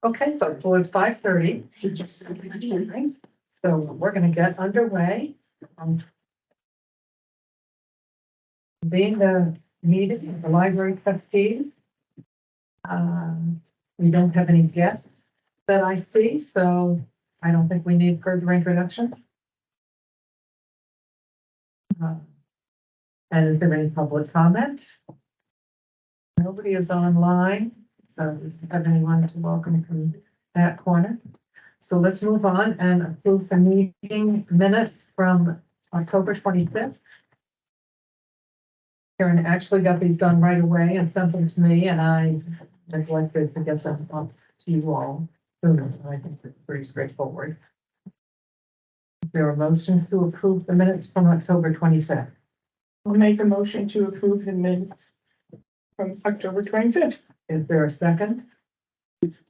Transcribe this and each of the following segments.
Okay, folks, well, it's 5:30. So we're gonna get underway. Being the meeting of the library trustees. We don't have any guests that I see, so I don't think we need further introduction. And is there any public comment? Nobody is online, so if you have anyone to welcome from that corner. So let's move on and approve the meeting minutes from October 25th. Karen actually got these done right away and sent them to me, and I neglected to get them up to you all sooner. I think it's pretty straightforward. Is there a motion to approve the minutes from October 25th? I'll make a motion to approve the minutes from October 25th. Is there a second?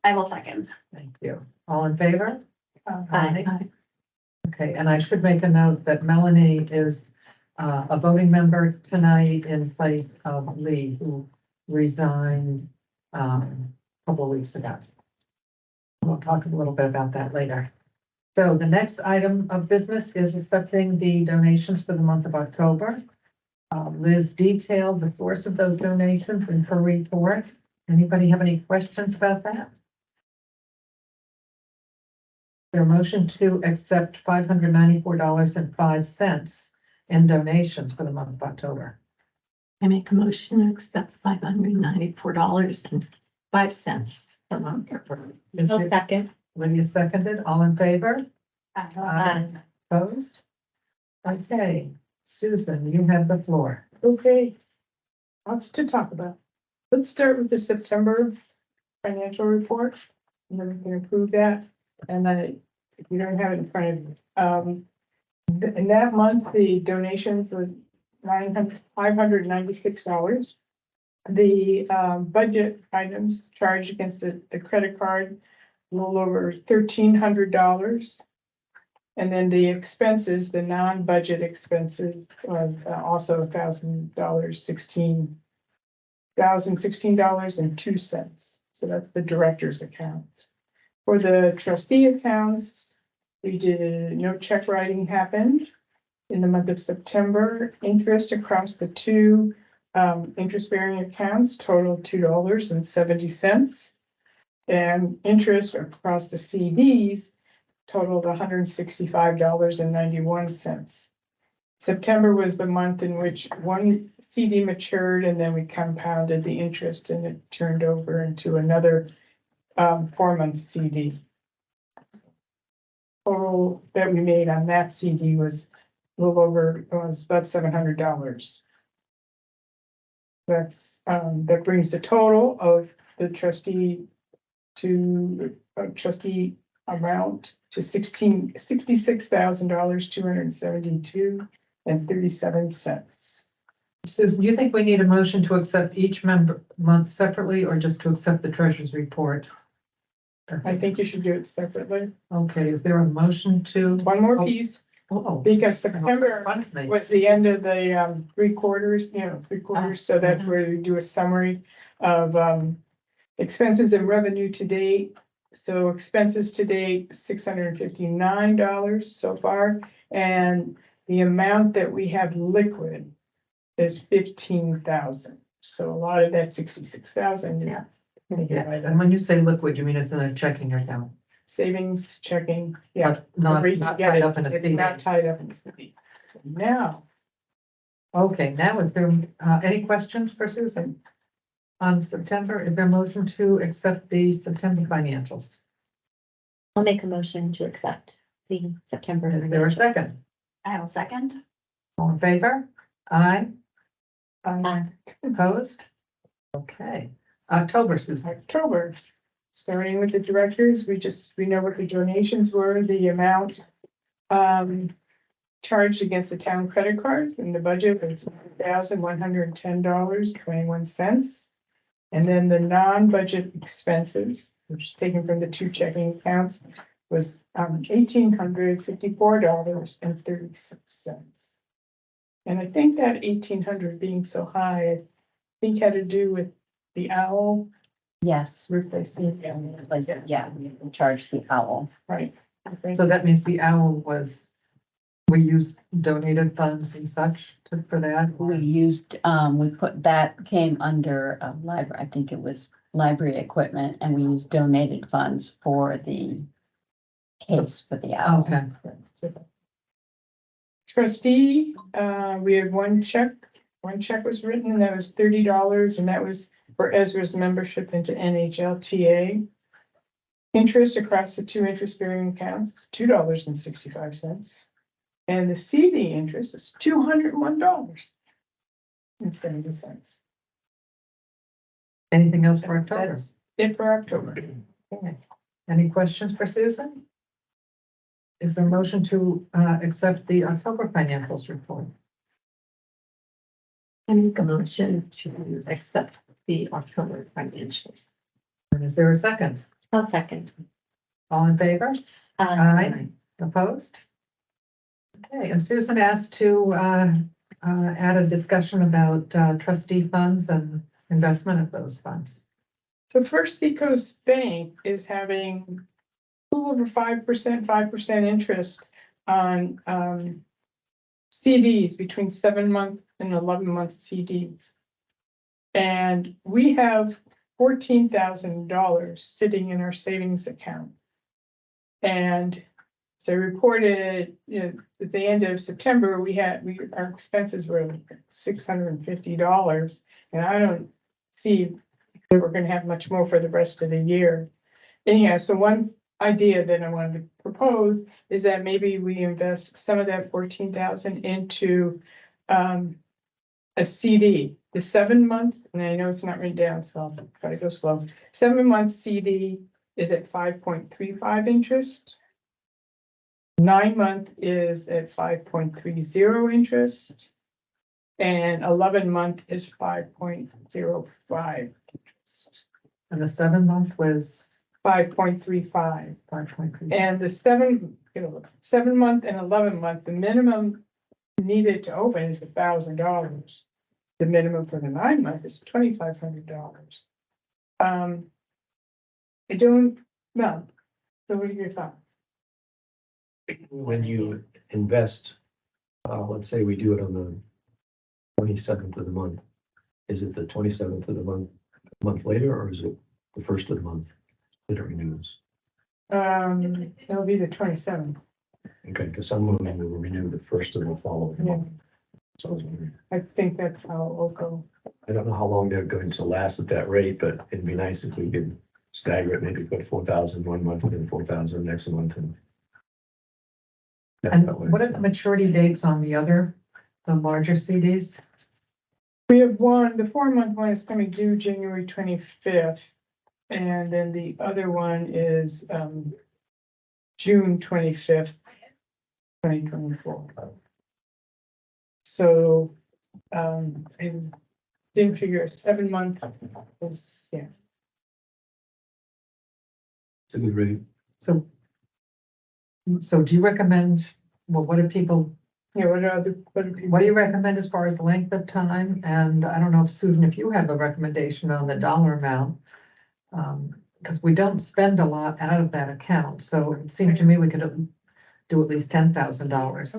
I will second. Thank you. All in favor? Aye. Okay, and I should make a note that Melanie is a voting member tonight in place of Lee, who resigned a couple of weeks ago. We'll talk a little bit about that later. So the next item of business is accepting the donations for the month of October. Liz detailed the source of those donations in her report. Anybody have any questions about that? Their motion to accept $594.05 in donations for the month of October. I make a motion to accept $594.05 per month. Second. Lydia seconded. All in favor? Aye. Opposed? Okay, Susan, you have the floor. Okay. Lots to talk about. Let's start with the September financial report, and then we can approve that. And then if you don't have it in front of you, in that month, the donations were $596. The budget items charged against the credit card, a little over $1,300. And then the expenses, the non-budget expenses, was also $1,016.02. So that's the director's account. For the trustee accounts, we did no check writing happened in the month of September. Interest across the two interest-bearing accounts totaled $2.70. And interest across the CDs totaled $165.91. September was the month in which one CD matured, and then we compounded the interest and it turned over into another 4-month CD. Total that we made on that CD was a little over, was about $700. That's that brings the total of the trustee amount to $66,272.37. Susan, do you think we need a motion to accept each month separately or just to accept the treasurer's report? I think you should do it separately. Okay, is there a motion to? One more piece, Oh, because September front of me. was the end of the 3 quarters, so that's where we do a summary of expenses and revenue to date. So expenses to date, $659 so far, and the amount that we have liquid is $15,000. So a lot of that 66,000. Yeah, and when you say liquid, you mean it's in a checking account? Savings, checking, yeah. Not Not tied up in a It's CD. not tied up in a CD. So now, Okay, now is there any questions for Susan? On September, is there a motion to accept the September financials? I'll make a motion to accept the September. Is there a second? I will second. All in favor? Aye. Aye. Opposed? Okay. October, Susan. October, starting with the directors, we know what the donations were, the amount charged against the town credit card, and the budget was $1,110.21. And then the non-budget expenses, which is taken from the 2 checking accounts, was $1,854.36. And I think that $1,800 being so high, I think had to do with the owl Yes, replacing, yeah, we charge the owl. right. Okay. So that means the owl was, we used donated funds and such for that? We used, we put, that came under a library, I think it was library equipment, and we used donated funds for the case for the owl. Okay, Trustee, we had one check was written, and that was $30, and that was for Ezra's membership into NHLTA. Interest across the two interest-bearing accounts, $2.65. And the CD interest is $201.70. anything else for October? That's it for October. Okay. Any questions for Susan? Is there a motion to accept the October financials report? I make a motion to accept the October financials. And is there a second? I'll second. All in favor? Uh, Opposed? Okay, and Susan asked to add a discussion about trustee funds and investment of those funds. So First Seacoast Bank is having a little over 5% interest on CDs between 7-month and 11-month CDs. And we have $14,000 sitting in our savings account. And so I reported, at the end of September, our expenses were $650. And I don't see that we're gonna have much more for the rest of the year. Anyhow, so one idea that I wanted to propose is that maybe we invest some of that 14,000 into a CD, the 7-month, and I know it's not written down, so I'll try to go slow. 7-month CD is at 5.35 interest. 9-month is at 5.30 interest. And 11-month is 5.05 interest. And the 7-month was 5.35. 5.3. And the 7-month and 11-month, the minimum needed to open is $1,000. The minimum for the 9-month is $2,500. I don't know. So what are your thoughts? When you invest, let's say we do it on the 27th of the month, is it the 27th of the month later, or is it the first of the month that it renews? It'll be the 27th. Okay, because some of them will renew the first of the following Yeah, month. So I was wondering, I think that's how it will go. I don't know how long they're going to last at that rate, but it'd be nice if we could stagger it, maybe put 4,000 one month and then 4,000 next month and. And that way. what are the maturity dates on the larger CDs? We have one, the 4-month one is coming due January 25th. And then the other one is June 25th, 2024. So I didn't figure a 7-month was, yeah. It's a good rate. So do you recommend, well, what do people, Yeah, what do you recommend as far as length of time? And I don't know if Susan, if you have a recommendation on the dollar amount. Because we don't spend a lot out of that account, so it seemed to me we could do at least $10,000 I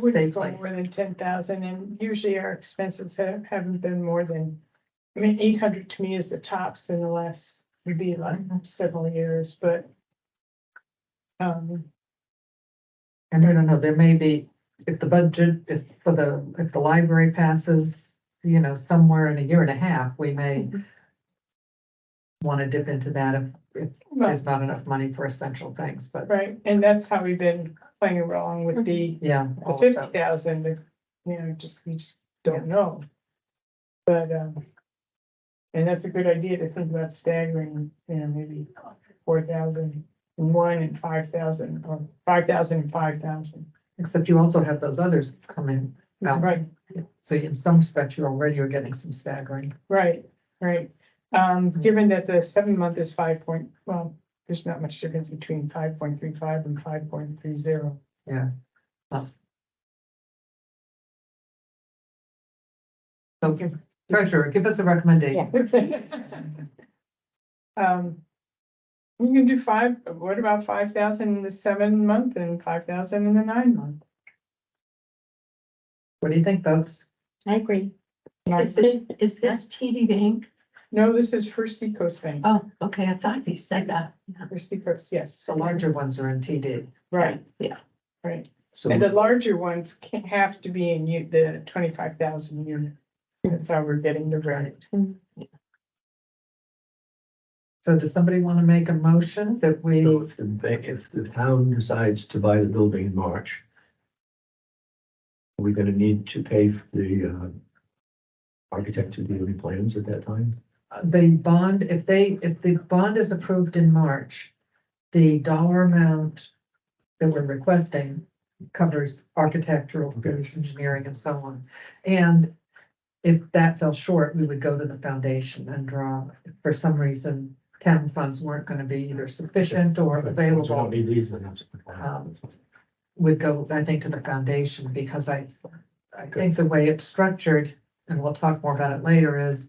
wouldn't go safely. more than 10,000, and usually our expenses haven't been more than, I mean, 800 to me is the tops in the last, would be like several years, but. And I don't know, there may be, if the budget, if the library passes, somewhere in a year and a half, we may want to dip into that if Well, there's not enough money for essential things, but right, and that's how we've been playing along with the yeah. all of 50,000, we just don't know. But, and that's a good idea to think about staggering, maybe 4,000 and 1 and 5,000, or 5,000 and 5,000. Except you also have those others coming out. Right, So in some respects, you already are getting some staggering. right. Given that the 7-month is well, there's not much difference between 5.35 and 5.30. Yeah. So treasurer, give us a recommendation. We can do what about 5,000 in the 7 month and 5,000 in the 9 month? What do you think, folks? I agree. Is this TD Bank? No, this is for Seacoast Bank. Oh, okay, I thought you said that. Yeah. For Seacoast, yes. The larger ones are in TD. Right, Yeah. right. So And the larger ones can't have to be in the 25,000 unit. That's how we're getting the rate. So does somebody want to make a motion that we, so if the town decides to buy the building in March, are we gonna need to pay for the architect to do any plans at that time? the bond, if the bond is approved in March, the dollar amount that we're requesting covers architectural, fees, engineering and so on. And if that fell short, we would go to the foundation and draw, if for some reason, town funds weren't going to be either sufficient or Once we available. don't need these, then that's. Would go, I think, to the foundation, because I think the way it's structured, and we'll talk more about it later, is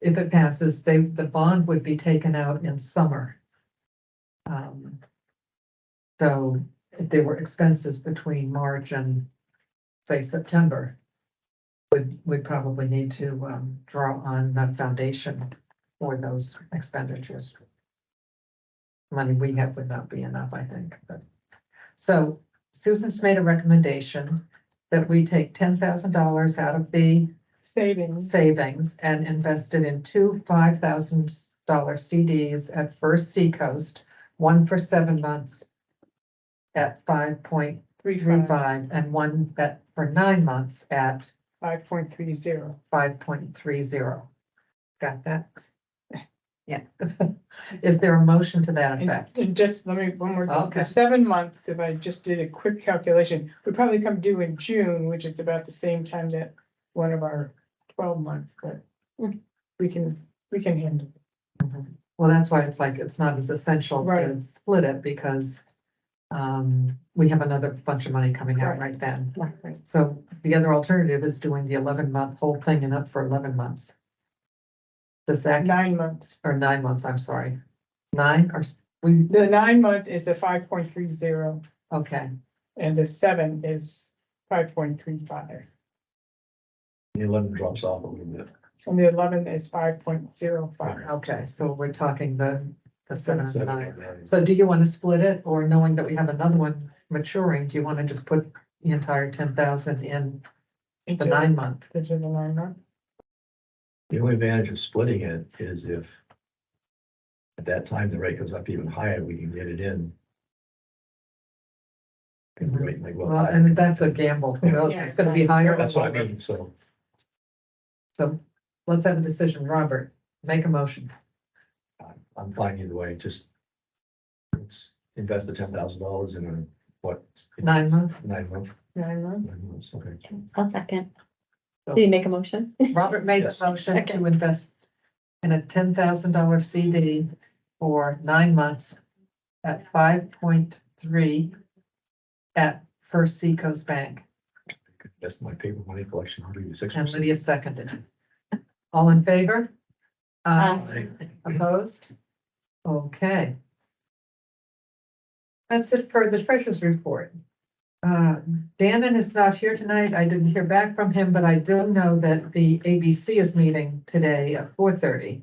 if it passes, the bond would be taken out in summer. So if there were expenses between March and, say, September, would probably need to draw on the foundation for those expenditures. Money we have would not be enough, I think, but. So Susan's made a recommendation that we take $10,000 out of the savings and invest it in two $5,000 CDs at First Seacoast, one for 7 months at 5.35 and one that for 9 months at 5.30. 5.30. Got that? Yeah. Is there a motion to that effect? And just let me, one more thing, Okay. the 7 month, if I just did a quick calculation, would probably come due in June, which is about the same time that one of our 12 months, but we can handle it. Well, that's why it's like, it's not as essential to Right. split it because we have another bunch of money coming out Right. right then. So the other alternative is doing the 11-month whole thing and up for 11 months. Does that, 9 months. or 9 months, I'm sorry. 9 or we, The 9 month is a 5.30 okay, and the 7 is 5.35. The 11 drops off a little bit. And the 11 is 5.05. okay, so we're talking the 7 and 9. 9. So do you want to split it, or knowing that we have another one maturing, do you want to just put the entire 10,000 in the 9 month? Into the 9 month. The only advantage of splitting it is if at that time the rate goes up even higher, we can get it in. Because the rate might go up. Well, higher. and that's a gamble, who knows, Yeah. it's gonna be higher. or That's what I lower. mean, so So let's have a decision, Robert, make a motion. I'm fine either way, just let's invest the $10,000 in a, what? 9 month? 9 month, 9 months. 9 months, okay. I'll second. So- Do you make a motion? Robert made a Yes. motion to invest in a $10,000 CD for 9 months at 5.3 at First Seacoast Bank, That's my paper money collection, I'll do the and 6%. Lydia seconded. All in favor? Opposed? Okay. That's it for the treasurer's report. Dannon is not here tonight. I didn't hear back from him, but I do know that the ABC is meeting today at 4:30.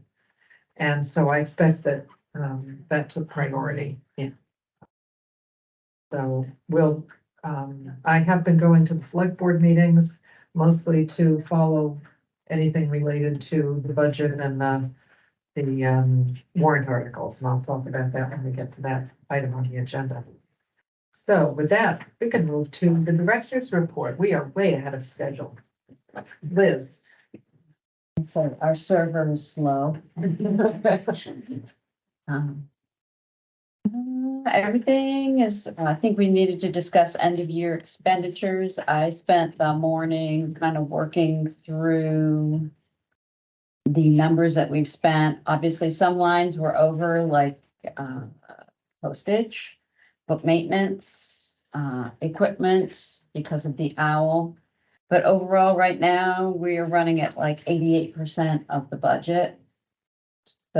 And so I expect that, that took priority. Yeah. So I have been going to the select board meetings mostly to follow anything related to the budget and the warrant articles, and I'll talk about that when we get to that item on the agenda. So with that, we can move to the director's report. We are way ahead of schedule. Liz. So our server is slow. Everything is, I think we needed to discuss end of year expenditures. I spent the morning kind of working through the numbers that we've spent. Obviously, some lines were over, like postage, book maintenance, equipment because of the owl. But overall, right now, we are running at like 88% of the budget.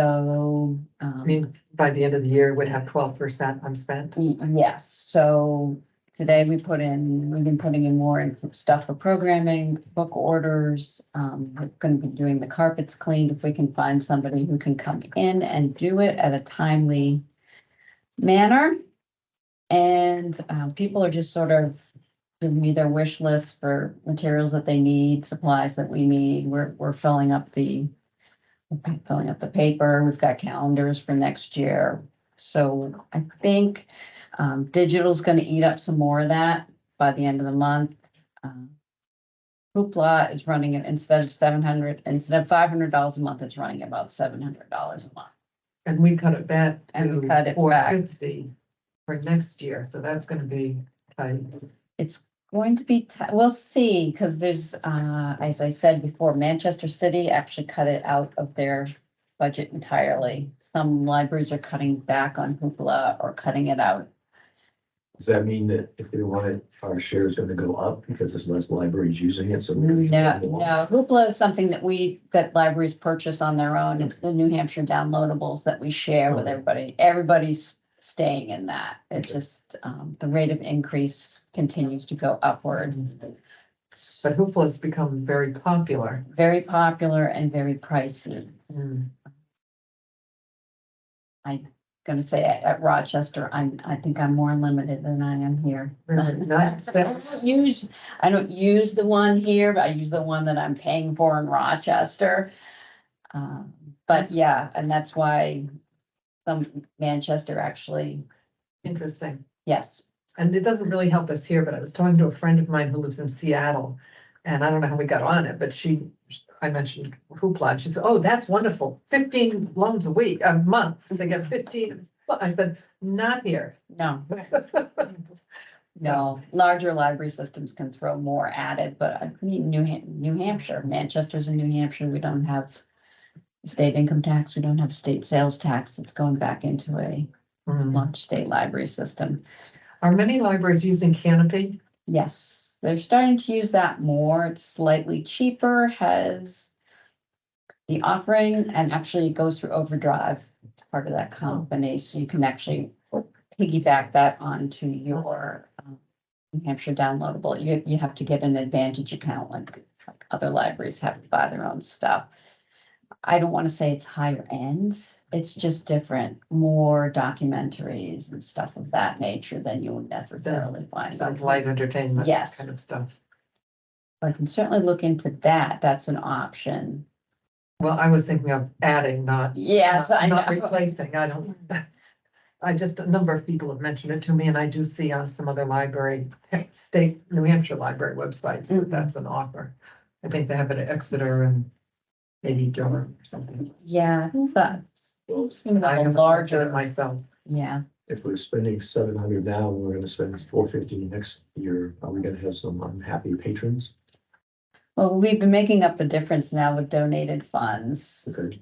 So, I mean, by the end of the year, we'd have 12% unspent. yes, so today we've been putting in more stuff for programming, book orders. We're gonna be doing the carpets cleaned if we can find somebody who can come in and do it at a timely manner. And people are just sort of giving me their wish list for materials that they need, supplies that we need. We're filling up the paper. We've got calendars for next year. So I think digital's going to eat up some more of that by the end of the month. Hoopla is running it instead of $500 a month, it's running about $700 a month. And we cut it back And we to cut it back. 450 for next year, so that's gonna be tight. It's going to be, we'll see, because there's, as I said before, Manchester City actually cut it out of their budget entirely. Some libraries are cutting back on Hoopla or cutting it out. Does that mean that if they want it, our share is gonna go up because there's less libraries using it? So No, Hoopla is something that libraries purchase on their own. It's the New Hampshire downloadables that we share with Okay. everybody. Everybody's staying in that. It Okay. just, the rate of increase continues to go upward. But Hoopla's become very popular. Very popular and very pricey. Mm. Gonna say at Rochester, I think I'm more limited than I am here. Really nice. I don't use the one here, but I use the one that I'm paying for in Rochester. But yeah, and that's why Manchester actually, Interesting. yes. And it doesn't really help us here, but I was talking to a friend of mine who lives in Seattle. And I don't know how we got on it, but I mentioned Hoopla, and she said, oh, that's wonderful. 15 loans a month. So they get 15. I said, not here. No, no, larger library systems can throw more at it, but I mean, New Hampshire, Manchester's in New Hampshire, we don't have state income tax, we don't have state sales tax that's going back into a Mm. large state library system. Are many libraries using Canopy? Yes, they're starting to use that more. It's slightly cheaper, has the offering, and actually it goes through Overdrive. It's part of that company, so you can actually piggyback that onto your New Hampshire downloadable. You have to get an Advantage account like other libraries have to buy their own stuff. I don't want to say it's higher end. It's just different, more documentaries and stuff of that nature than you would necessarily find. Sort of light entertainment Yes. kind of stuff. I can certainly look into that. That's an option. Well, I was thinking of adding, Yes, I not know. replacing. A number of people have mentioned it to me, and I do see on some other state New Hampshire library websites that Mhm. that's an offer. I think they have it at Exeter and maybe Durham or something. Yeah, that's I a haven't looked at it larger, myself. yeah. If we're spending 700 now, and we're gonna spend 450 next year, are we gonna have some unhappy patrons? Well, we've been making up the difference now with donated funds. Okay.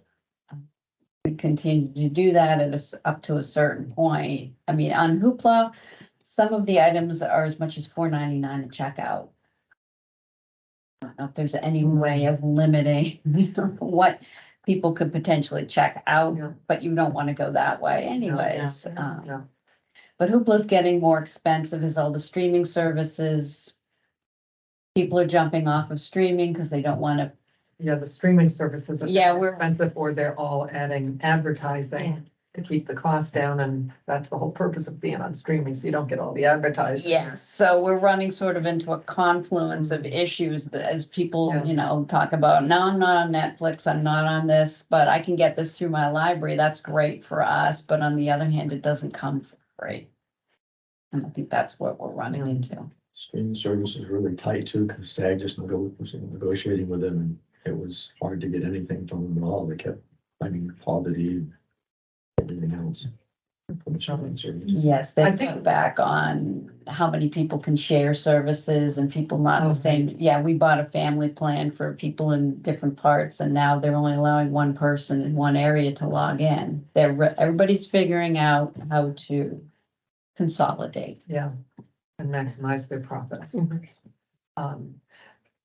We continue to do that up to a certain point. I mean, on Hoopla, some of the items are as much as $4.99 at checkout. I don't know if there's any way of limiting what people could potentially check out, Yeah. but you don't want to go that way anyways. Yeah. But Hoopla's getting more expensive as all the streaming services. People are jumping off of streaming because they don't want to. Yeah, the streaming services are Yeah, expensive, or they're all adding advertising to keep the cost down, and that's the whole purpose of being on streaming, so you don't get all the advertising. Yes, so we're running sort of into a confluence of issues that as people, Yeah. talk about, no, I'm not on Netflix, I'm not on this, but I can get this through my library. That's great for us, but on the other hand, it doesn't come for free. And I think that's what we're running into. Streaming service is really tight too, because SAG just was negotiating with them, and it was hard to get anything from them at all. They kept finding poverty and everything else. From streaming services. Yes, I they think- cut back on how many people can share services and people not in the Okay. same. Yeah, we bought a family plan for people in different parts, and now they're only allowing one person in one area to log in. Everybody's figuring out how to consolidate. Yeah, and maximize their profits.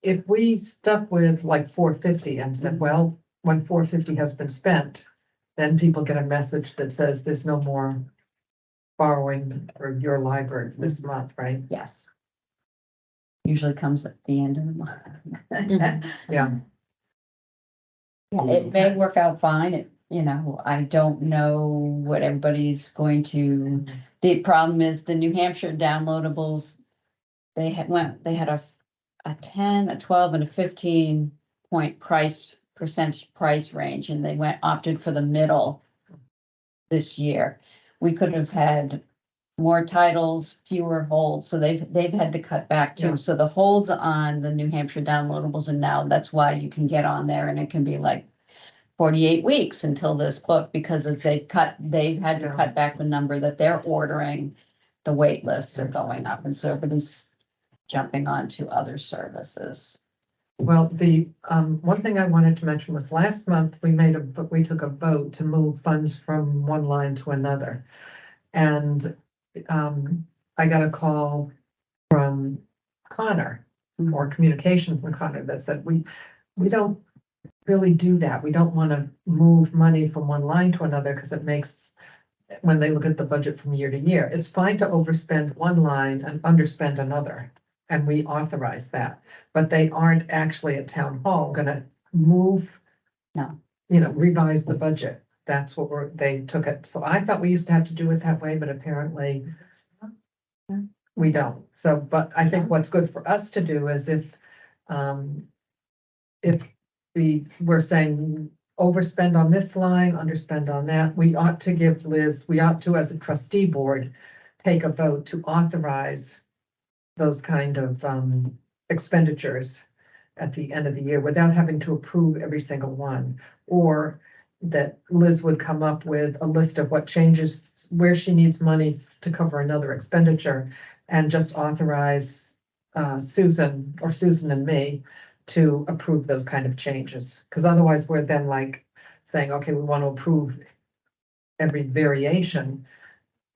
If we stuck with like 450 and said, well, when 450 has been spent, then people get a message that says there's no more borrowing for your library this month, right? Yes. Usually comes at the end of the month. Yeah. Yeah, it may work out fine. I don't know what everybody's going to, the problem is the New Hampshire downloadables. They had a 10, a 12 and a 15 point percentage price range, and they opted for the middle this year. We could have had more titles, fewer holds, so they've had to cut back too. Yeah. So the holds on the New Hampshire downloadables are now, that's why you can get on there and it can be like 48 weeks until this book, because they've had to Yeah. cut back the number that they're ordering. The wait lists are going up, and so everybody's jumping on to other services. Well, the, one thing I wanted to mention was last month, we took a vote to move funds from one line to another. And, I got a call from Connor, or communication from Connor, that said, we don't really do that. We don't want to move money from one line to another, because it makes, when they look at the budget from year to year, it's fine to overspend one line and underspend another. And we authorize that, but they aren't actually at town hall gonna move. No. Revise the budget. That's what they took it. So I thought we used to have to do it that way, but apparently we don't. So, but I think what's good for us to do is if we're saying overspend on this line, underspend on that, we ought to, as a trustee board, take a vote to authorize those kind of expenditures at the end of the year without having to approve every single one. Or that Liz would come up with a list of what changes, where she needs money to cover another expenditure, and just authorize Susan and me to approve those kind of changes. Because otherwise we're then like saying, okay, we want to approve every variation,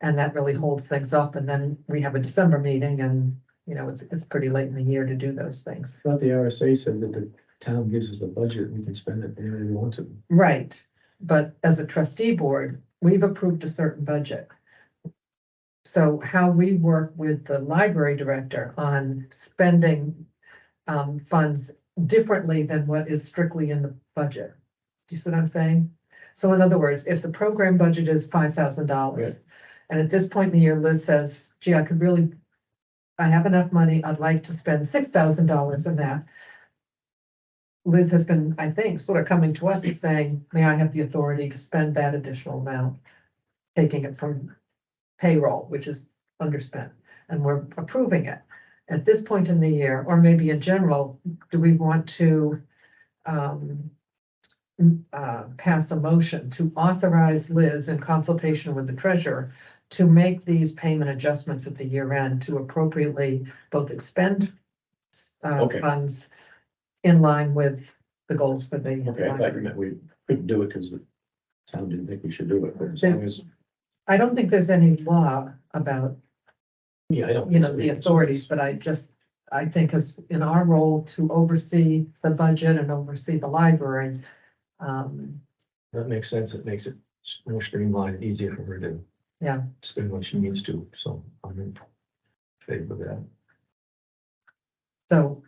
and that really holds things up. And then we have a December meeting, and it's pretty late in the year to do those things. I thought the RSA said that the town gives us a budget, we can spend it anywhere we want to. Right, but as a trustee board, we've approved a certain budget. So how we work with the library director on spending funds differently than what is strictly in the budget. Do you see what I'm saying? So in other words, if the program budget is $5,000, and at this point in the year, Liz says, gee, I have enough money, I'd like to spend $6,000 in that. Liz has been, I think, sort of coming to us and saying, may I have the authority to spend that additional amount, taking it from payroll, which is underspent, and we're approving it. At this point in the year, or maybe in general, do we want to pass a motion to authorize Liz in consultation with the treasurer to make these payment adjustments at the year end to appropriately both expend Okay. funds in line with the goals for the. Okay, I thought you meant we couldn't do it because the town didn't think we should do it, but as long as, I don't think there's any law about, yeah, I don't. the authorities, but I think as in our role to oversee the budget and oversee the library. That makes sense. It makes it more streamlined, and easier for her to. Yeah. Spend what she needs to, so I'm in favor of that. So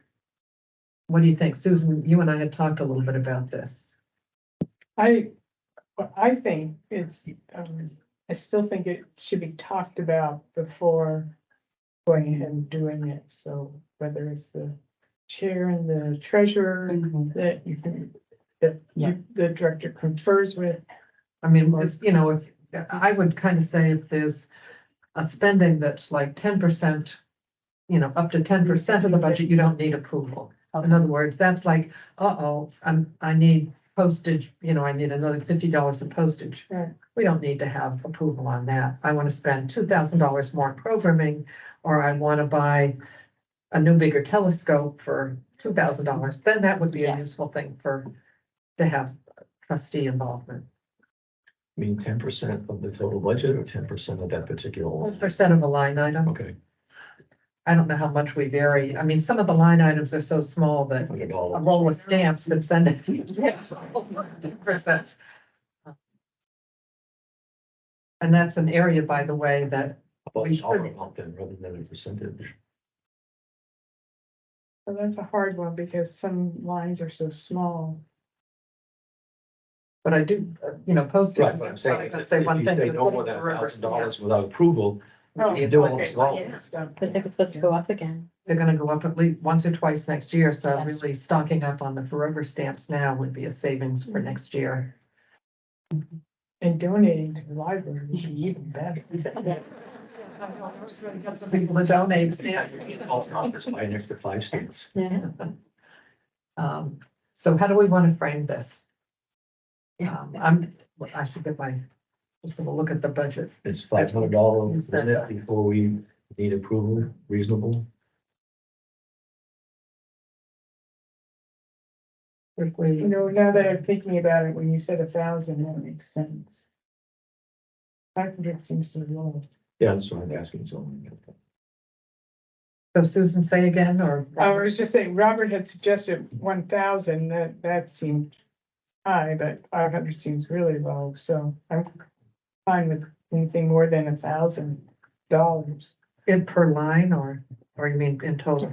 what do you think? Susan, you and I had talked a little bit about this. I think it's, I still think it should be talked about before going ahead and doing it. So whether it's the chair and the treasurer that you can, the director confers with. I mean, it's, if I would kind of say if there's a spending that's like 10%, up to 10% of the budget, you don't need approval. In other words, that's like, I need postage, I need another $50 in postage. Right. We don't need to have approval on that. I want to spend $2,000 more in programming, or I want to buy a new bigger telescope for $2,000, then that would be a Yes. useful thing to have trustee involvement. I mean, 10% of the total budget or 10% of that particular line? 1% of a line item. Okay. I don't know how much we vary. I mean, some of the line items are so small that a roll of stamps could send it. 10%. And that's an area, by the way, that About We the dollar should- amount then, rather than a percentage. So that's a hard one because some lines are so small. but I do, postage. Right, but I'm saying, I'm if gonna if say one you thing. say is no looking more than for rubber $1,000 stamps. without approval, Oh, you do okay. it all. Yeah. But they're supposed to go up again. They're gonna go up at least once or twice next year, so Yes. really stocking up on the forever stamps now would be a savings for next year. And donating to the library would be even better. Got some people to donate stamps. Office buy an extra 5 stamps. Yeah. So how do we want to frame this? I should get just gonna look at the budget. It's $500 You said limit that. before we need approval, reasonable. If we- Now that I'm thinking about it, when you said 1,000, that makes sense. 500 seems so low. Yeah, that's what I'm asking, so. So Susan, say again, or? I was just saying, Robert had suggested 1,000, that seemed high, but 500 seems really low, so I'm fine with anything more than $1,000. In per line, or you mean in total?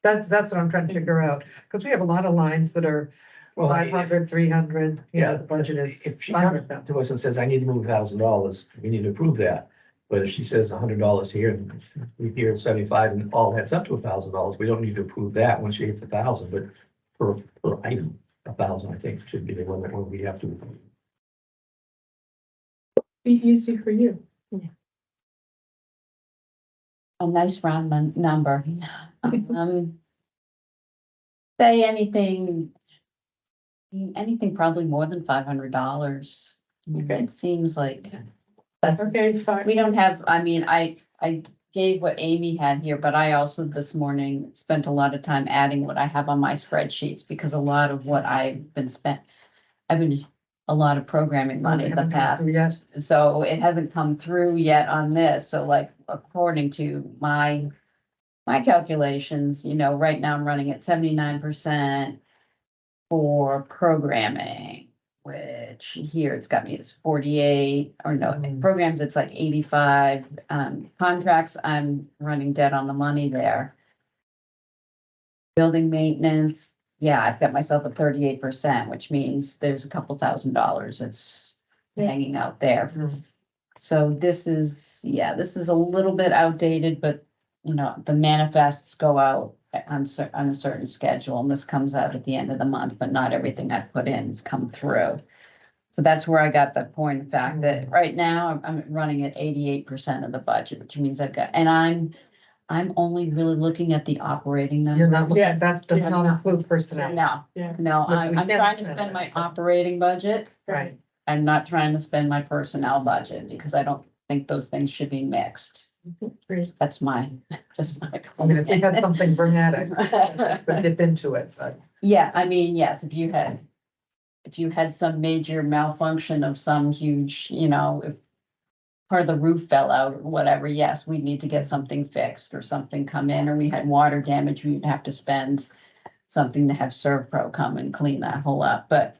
That's what I'm trying to figure out, because we have a lot of lines that are Well, I mean, 500, 300, the budget is If she comes to us and says, I need to move $1,000, we need to approve that. But if she says $100 here and we hear 75 and all adds up to $1,000, we don't need to approve that once she hits 1,000, but per item, 1,000, I think, should be the limit where we have to. Be easy for you. A nice round number. Say anything probably more than $500. Okay. It seems like Okay, fine. we don't have, I gave what Amy had here, but I also this morning spent a lot of time adding what I have on my spreadsheets because a lot of what I've been a lot of programming money in the past. Yes, So it hasn't come through yet on this, so like, according to my calculations, right now I'm running at 79% for programming, which here it's got me as 48, or no, Mm. programs, it's like 85, contracts, I'm running dead on the money there. Building maintenance, yeah, I've got myself at 38%, which means there's a couple $1,000 that's Yeah. hanging out there. Mm. So this is a little bit outdated, but the manifests go out on a certain schedule, and this comes out at the end of the month, but not everything I've put in has come through. So that's where I got the point of fact that right now I'm running at 88% of the budget, which means and I'm only really looking at the operating you're number. not looking, Yeah. that does Yeah. not include personnel, No, Yeah. no, We I'm can't trying to spend spend my that. operating budget. right? I'm not trying to spend my personnel budget because I don't think those things should be mixed. That's just my. I mean, if we had something dramatic, opinion. but dip into it, but. Yeah, yes, if you had some major malfunction of some huge, if part of the roof fell out or whatever, yes, we'd need to get something fixed or something come in, or we had water damage, we'd have to spend something to have ServPro come and clean that hole up, but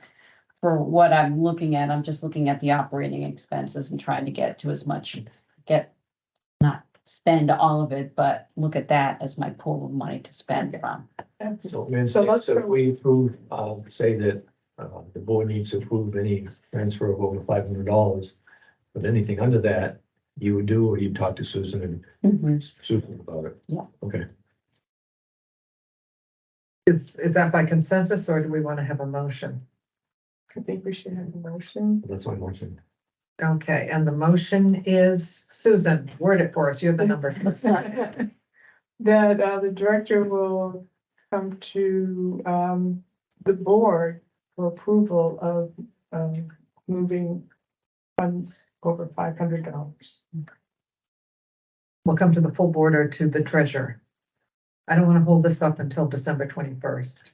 for what I'm looking at, I'm just looking at the operating expenses and trying to get to as much, not spend all of it, but look at that as my pool of money to spend from. So let's if go- we approve, say that the board needs to approve any transfer of over $500, but anything under that, you would do, or you'd talk to Susan and Susan about it? Yeah. Okay. Is that by consensus, or do we want to have a motion? I think we should have a motion. That's my motion. Okay, and the motion is, Susan, word it for us, you have the numbers. That the director will come to the board for approval of moving funds over $500. We'll come to the full board or to the treasurer. I don't want to hold this up until December 21st.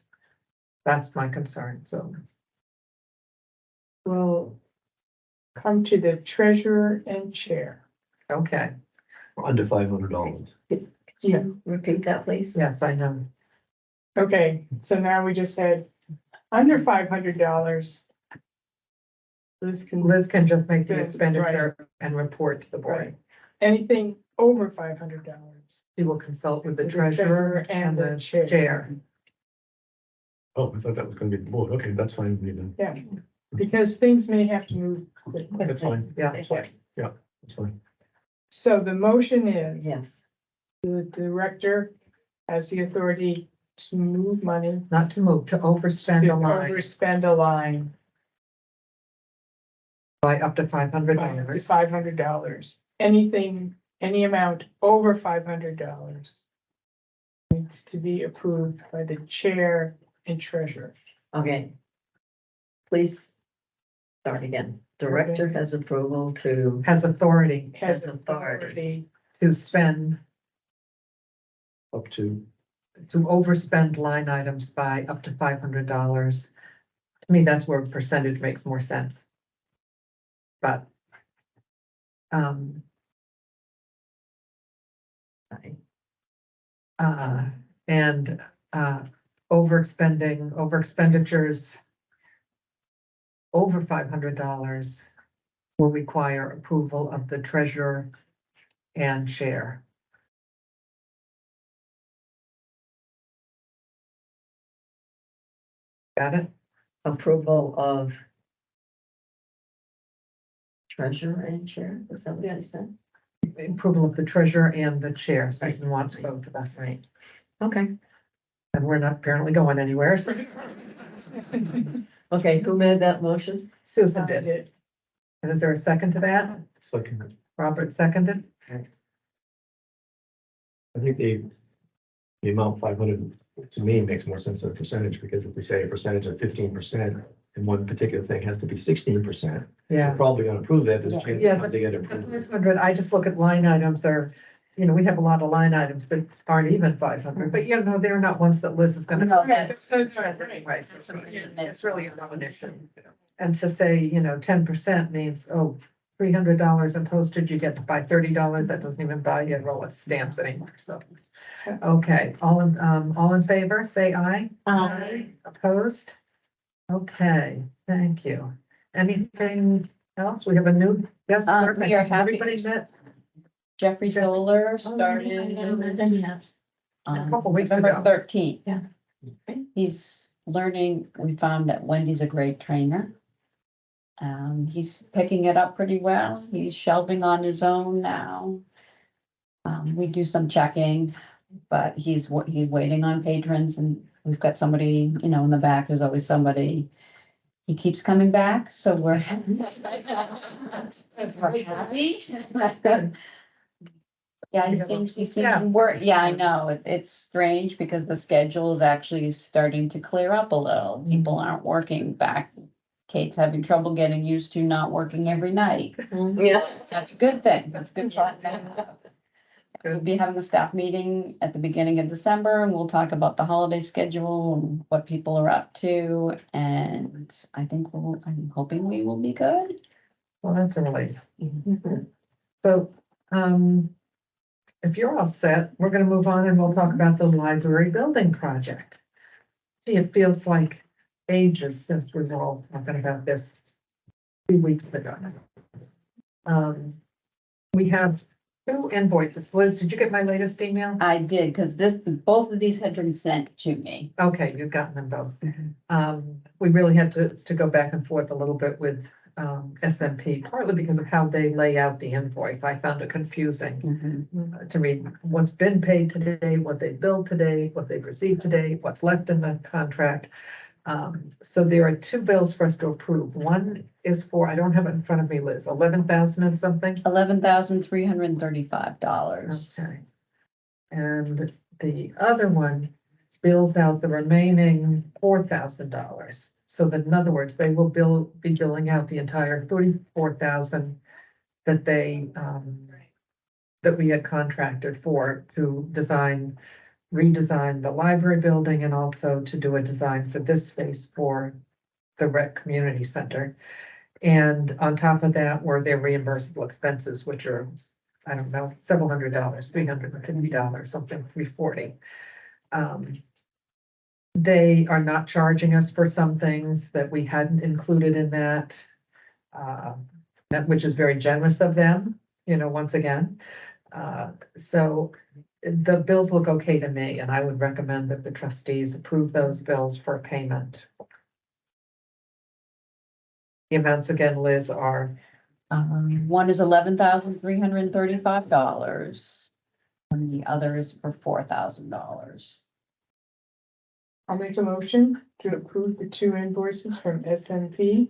That's my concern, so. Will come to the treasurer and chair. Okay, Under $500. Could you repeat that, please? yes, I know. Okay, so now we just had under $500. Liz can. Liz can just make the Right. expenditure and report to the board. Right. Anything over $500. She will consult with the With the treasurer and the chair. Oh, I thought that was gonna be the board. Okay, that's fine with me then. Yeah, because things may have to move quickly. That's fine. Yeah, That's fine. Yeah, that's fine. So the motion is Yes. the director has the authority to move money. not to move, to overspend To a line overspend a line by up to $500. by up to $500. Anything, any amount over $500 needs to be approved by the chair and treasurer. Okay. Please start again. Director has approval to, Has authority Has Has authority. to spend, Up to, to overspend line items by up to $500. To me, that's where percentage makes more sense. But, um, and, over expenditures over $500 will require approval of the treasurer and chair. Got it? approval of treasurer and chair, is that what you said? Approval of the treasurer and the chair. Susan wants both of us. Right. Okay, And we're not apparently going anywhere. So okay, who made that motion? Susan I did. did. And is there a second to that? it's like, Robert seconded? I think the amount 500 to me makes more sense than a percentage, because if we say a percentage of 15% and one particular thing has to be 16%, we're Yeah. probably gonna approve that. There's a Yeah. chance Yeah, that they get The approved. 500, I just look at line items are, we have a lot of line items that aren't even 500, but they're not ones that Liz is gonna. No, that's- That's right. Right, so it's really a non-issue. And to say, 10% means, $300 in postage, you get to buy $30, that doesn't even buy you a roll of stamps anymore, so. Okay, all in favor, say aye. Opposed? Okay, thank you. Anything else? We have a new guest. clerk. we are happy- Everybody met Jeffrey Zoller Oh, started a couple weeks November ago. 13th. Yeah. He's learning, we found that Wendy's a great trainer. He's picking it up pretty well. He's shelving on his own now. We do some checking, but he's waiting on patrons, and we've got somebody, in the back, there's always somebody. He keeps coming back, so we're happy. That's good. Yeah, he seems Yeah. work, yeah, I know, it's strange because the schedule is actually starting to clear up a little. People aren't working back. Kate's having trouble getting used to not working every night. Yeah. That's a good thing, that's good. We'll Good. be having a staff meeting at the beginning of December, and we'll talk about the holiday schedule and what people are up to, and I'm hoping we will be good. Well, that's a relief. So, if you're all set, we're gonna move on and we'll talk about the library building project. Gee, it feels like ages since we were all talking about this 2 weeks ago. We have 2 invoices. Liz, did you get my latest email? I did, because both of these had been sent to me. Okay, you've gotten them both. We really had to go back and forth a little bit with SMP, partly because of how they lay out the invoice. I found it confusing to read what's been paid today, what they billed today, what they've received today, what's left in the contract. So there are 2 bills for us to approve. One is for, I don't have it in front of me, Liz, 11,000 and something. $11,335. Okay. And the other one bills out the remaining $4,000. So that, in other words, they will be billing out the entire $34,000 that that we had contracted for to redesign the library building, and also to do a design for this space for the rec community center. And on top of that were their reimbursable expenses, which are, I don't know, several $100s, $350, something, $340. They are not charging us for some things that we hadn't included in that. which is very generous of them, once again. So the bills look okay to me, and I would recommend that the trustees approve those bills for payment. The amounts again, Liz, are, One is $11,335. And the other is for $4,000. I'll make a motion to approve the two invoices from SNP.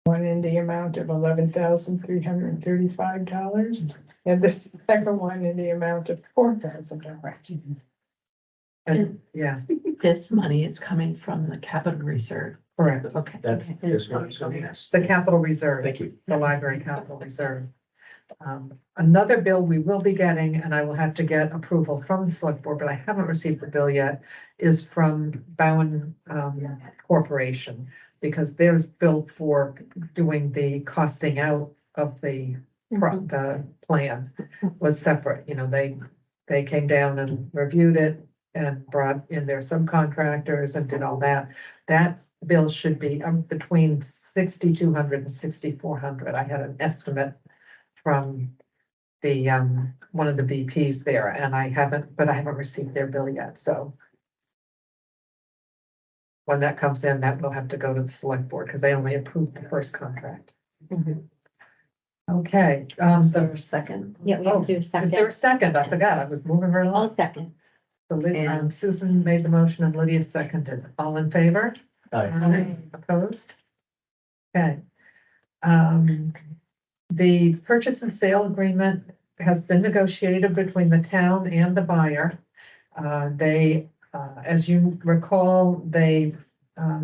One in the amount of $11,335 and the second one in the amount of $4,000. and, yeah, This money is coming from the capital reserve. correct. Okay. That's, that's what I'm saying. The capital reserve. Thank you. The library capital reserve. Another bill we will be getting, and I will have to get approval from the select board, but I haven't received the bill yet, is from Bowen Corporation, because there's bill for doing the costing out of the plan was separate. They came down and reviewed it and brought in their subcontractors and did all that. That bill should be between 6,200 and 6,400. I had an estimate from the one of the VPs there, and I haven't received their bill yet, so. When that comes in, that will have to go to the select board, because they only approved the first contract. Okay, So second. Yeah, we have to do a is there a second. second? I forgot, I was moving right I'll along. second. So And- Susan made the motion and Lydia seconded. All in favor? Aye. Opposed? Okay. The purchase and sale agreement has been negotiated between the town and the buyer. They, as you recall, they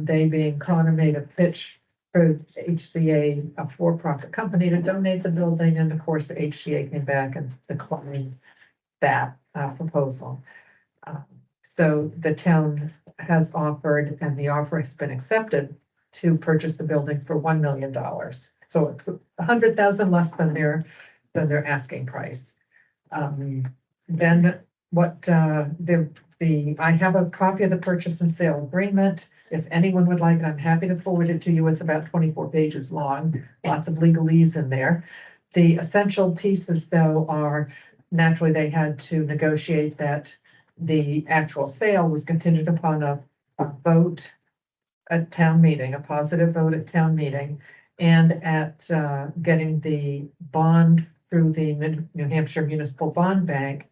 being Connor, made a pitch for HCA, a for-profit company, to donate the building, and of course, the HCA came back and declined that proposal. So the town has offered, and the offer has been accepted, to purchase the building for $1 million. So it's 100,000 less than their asking price. Then what I have a copy of the purchase and sale agreement. If anyone would like it, I'm happy to forward it to you. It's about 24 pages long, lots of legalese in there. The essential pieces, though, are naturally they had to negotiate that the actual sale was contingent upon a vote at town meeting, a positive vote at town meeting, and at getting the bond through the New Hampshire Municipal Bond Bank.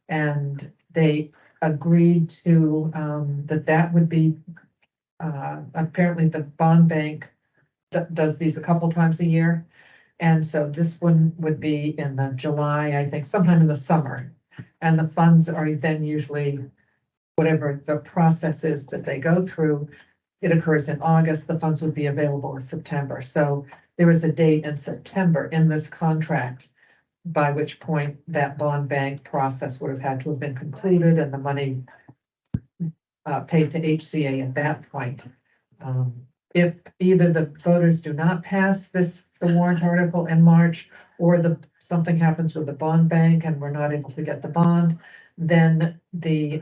And they agreed to that would be apparently the bond bank does these a couple times a year. And so this one would be in the July, I think, sometime in the summer. And the funds are then usually, whatever the process is that they go through, it occurs in August, the funds would be available in September. So there is a date in September in this contract, by which point that bond bank process would have had to have been concluded and the money paid to HCA at that point. If either the voters do not pass the warrant article in March, or something happens with the bond bank and we're not able to get the bond, then the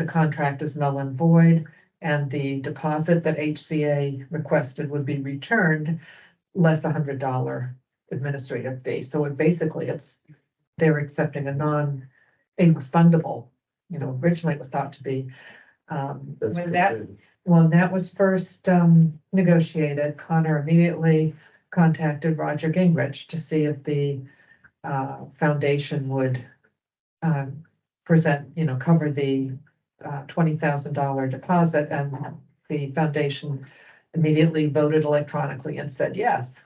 contract is null and void, and the deposit that HCA requested would be returned, less $100 administrative fee. So they're accepting a non-refundable, originally it was thought to be. That's When good. that was first negotiated, Connor immediately contacted Roger Gingrich to see if the foundation would cover the $20,000 deposit, and the foundation immediately voted electronically and said yes.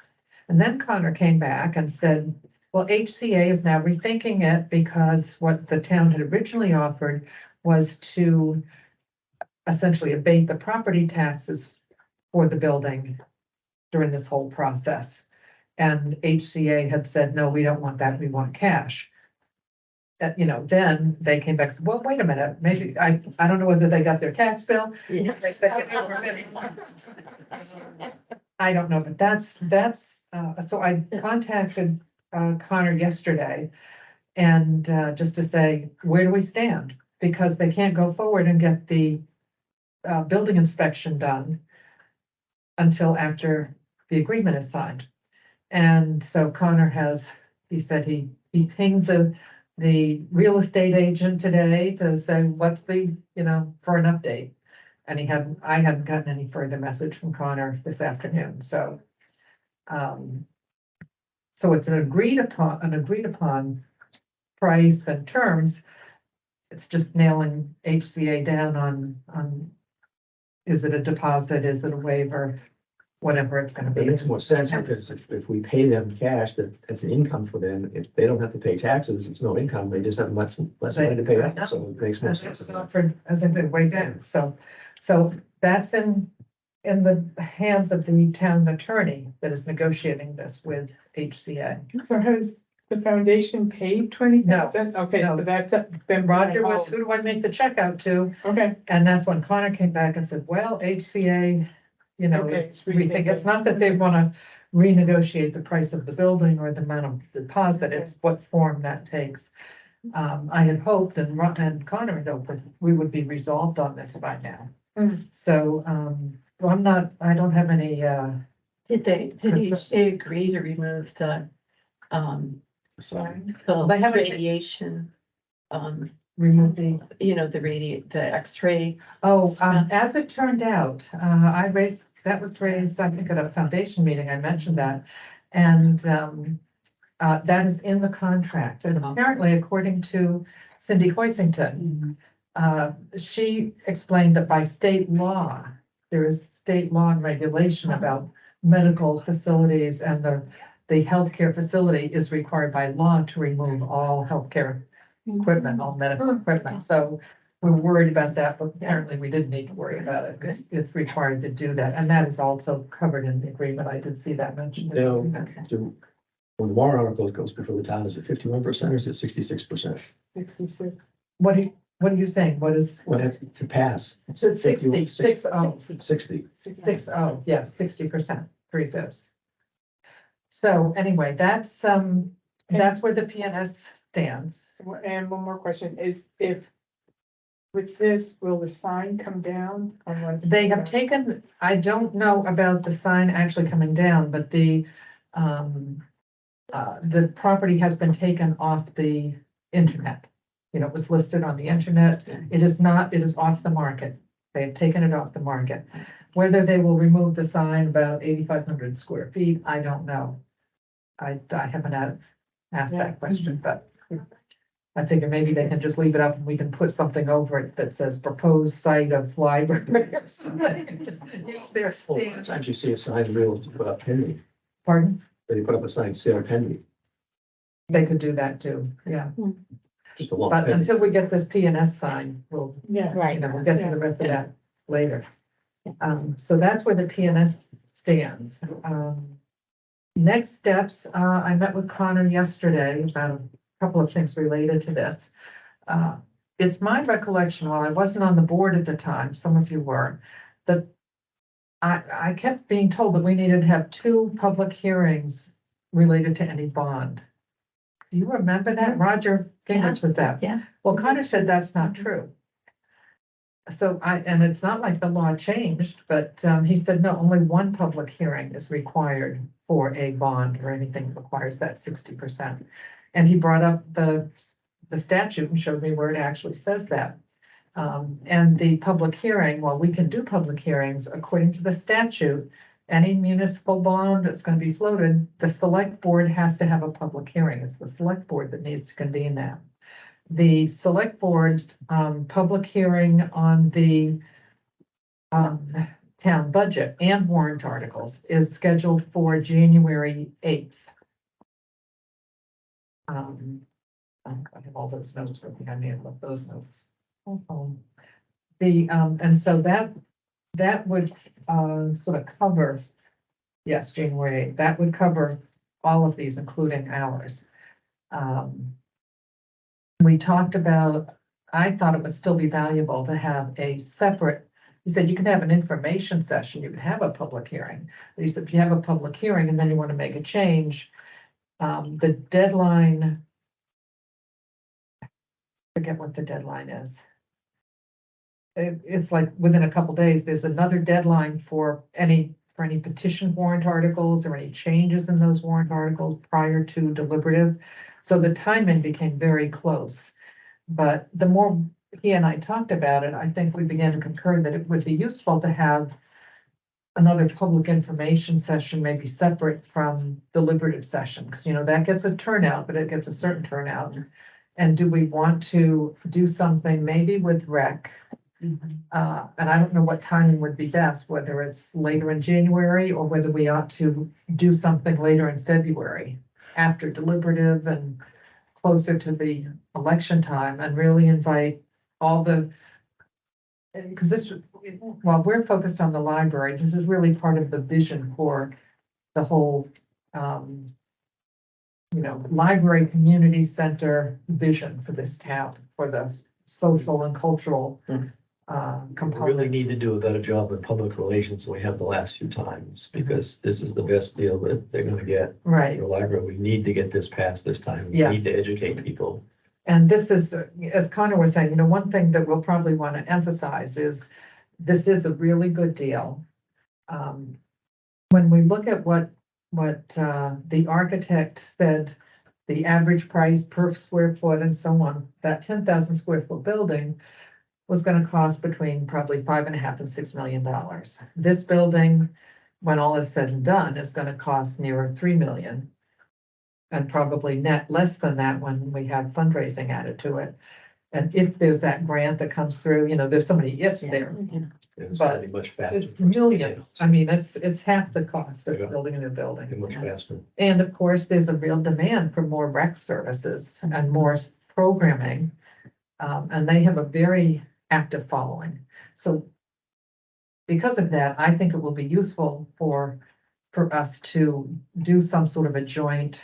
And then Connor came back and said, well, HCA is now rethinking it, because what the town had originally offered was to essentially abate the property taxes for the building during this whole process. And HCA had said, no, we don't want that, we want cash. Then they came back and said, well, wait a minute, maybe, I don't know whether they got their tax bill. Yeah. They said, I don't know, but that's, so I contacted Connor yesterday, and just to say, where do we stand? Because they can't go forward and get the building inspection done until after the agreement is signed. And so Connor he said he pinged the real estate agent today to say, what's the, for an update. And I hadn't gotten any further message from Connor this afternoon, so. So it's an agreed upon price and terms. It's just nailing HCA down on, is it a deposit, is it a waiver, whatever it's gonna It be. makes more sense because if we pay them cash, that's an income for them. If they don't have to pay taxes, it's no income. They just have less money to pay out. So it makes more As sense. it's offered, as if it way down, so that's in the hands of the town attorney that is negotiating this with HCA. So has the foundation paid 20,000? Okay, No. so that's been. Roger was, who do I make the check out to? Okay, And that's when Connor came back and said, well, HCA, Okay, we think it's not that they wanna renegotiate the price of the building or the amount of deposit, it's what form that takes. I had hoped and Connor had hoped that we would be resolved on this by now. Mm. So, well, I don't have any, Did Concerns. they agree to remove the, fine. They haven't- radiation? remove the. The X-ray. Oh, Stuff. as it turned out, that was raised, I think, at a foundation meeting, I mentioned that. And, that is in the contract, and apparently, according to Cindy Hoisington, she explained that by state law, there is state law and regulation about medical facilities, and the healthcare facility is required by law to remove all healthcare equipment, all medical equipment. So we're worried about that, but apparently we didn't need to worry about it, because it's required to do that, and that is also covered in the agreement. I did see that mentioned. in the No. agreement. When the warrant article goes before the town, is it 51% or is it 66%? 66. What are you saying? What is? What has to pass? So 60, 60, 60. 60%, 3/5. So anyway, that's where the PNS stands. And one more question is with this, will the sign come down on one? They have taken, I don't know about the sign actually coming down, but the property has been taken off the internet. It was listed on the internet. It is off the market. They have taken it off the market. Whether they will remove the sign about 8,500 square feet, I don't know. I haven't asked that question, but I figure maybe they can just leave it up and we can put something over it that says proposed site of library or something. Use their Well, stand. sometimes you see a sign real to put up pending, Pardon? they put up a sign sale pending, They could do that too, yeah. just a long But pending. until we get this PNS sign, we'll Yeah. Right. we'll get to the rest of that later. So that's where the PNS stands. Next steps, I met with Connor yesterday about a couple of things related to this. It's my recollection, while I wasn't on the board at the time, some of you were, that I kept being told that we needed to have 2 public hearings related to any bond. Do you remember that? Roger Gingrich with that. Yeah. Well, Connor said that's not true. So and it's not like the law changed, but he said, no, only 1 public hearing is required for a bond or anything that requires that 60%. And he brought up the statute and showed me where it actually says that. And the public hearing, well, we can do public hearings according to the statute. Any municipal bond that's going to be floated, the select board has to have a public hearing. It's the select board that needs to convene that. The select board's public hearing on the town budget and warrant articles is scheduled for January 8th. I have all those notes working on me. I love those notes. And so that would sort of cover, yes, January 8th, that would cover all of these, including ours. We talked about, I thought it would still be valuable to have a separate, you said you can have an information session, you can have a public hearing. But you said if you have a public hearing and then you want to make a change, the deadline, I forget what the deadline is. It's like within a couple days, there's another deadline for any for any petition warrant articles or any changes in those warrant articles prior to deliberative. So the timing became very close. But the more he and I talked about it, I think we began to concur that it would be useful to have another public information session, maybe separate from deliberative session, because, that gets a turnout, but it gets a certain turnout. And do we want to do something maybe with rec? And I don't know what timing would be best, whether it's later in January or whether we ought to do something later in February after deliberative and closer to the election time, and really invite all the, because this, while we're focused on the library, this is really part of the vision for the whole, library community center vision for this town, for the social and cultural We really need components. to do a better job in public relations than we have the last few times, because this is the best deal that they're gonna get. Right, The library, we need to get this passed this time. We Yes. need to educate people. and this is, as Connor was saying, one thing that we'll probably want to emphasize is this is a really good deal. When we look at what the architect said, the average price per square foot and so on, that 10,000 square foot building was gonna cost between probably $5.5 and $6 million. This building, when all is said and done, is gonna cost nearer $3 million. And probably net less than that when we have fundraising added to it. And if there's that grant that comes through, there's so many ifs there. It's But gonna be much faster. It's millions. I mean, it's half the cost of Yeah. building a new Be building. much faster. And of course, there's a real demand for more rec services and more programming. And they have a very active following. So because of that, I think it will be useful for us to do some sort of a joint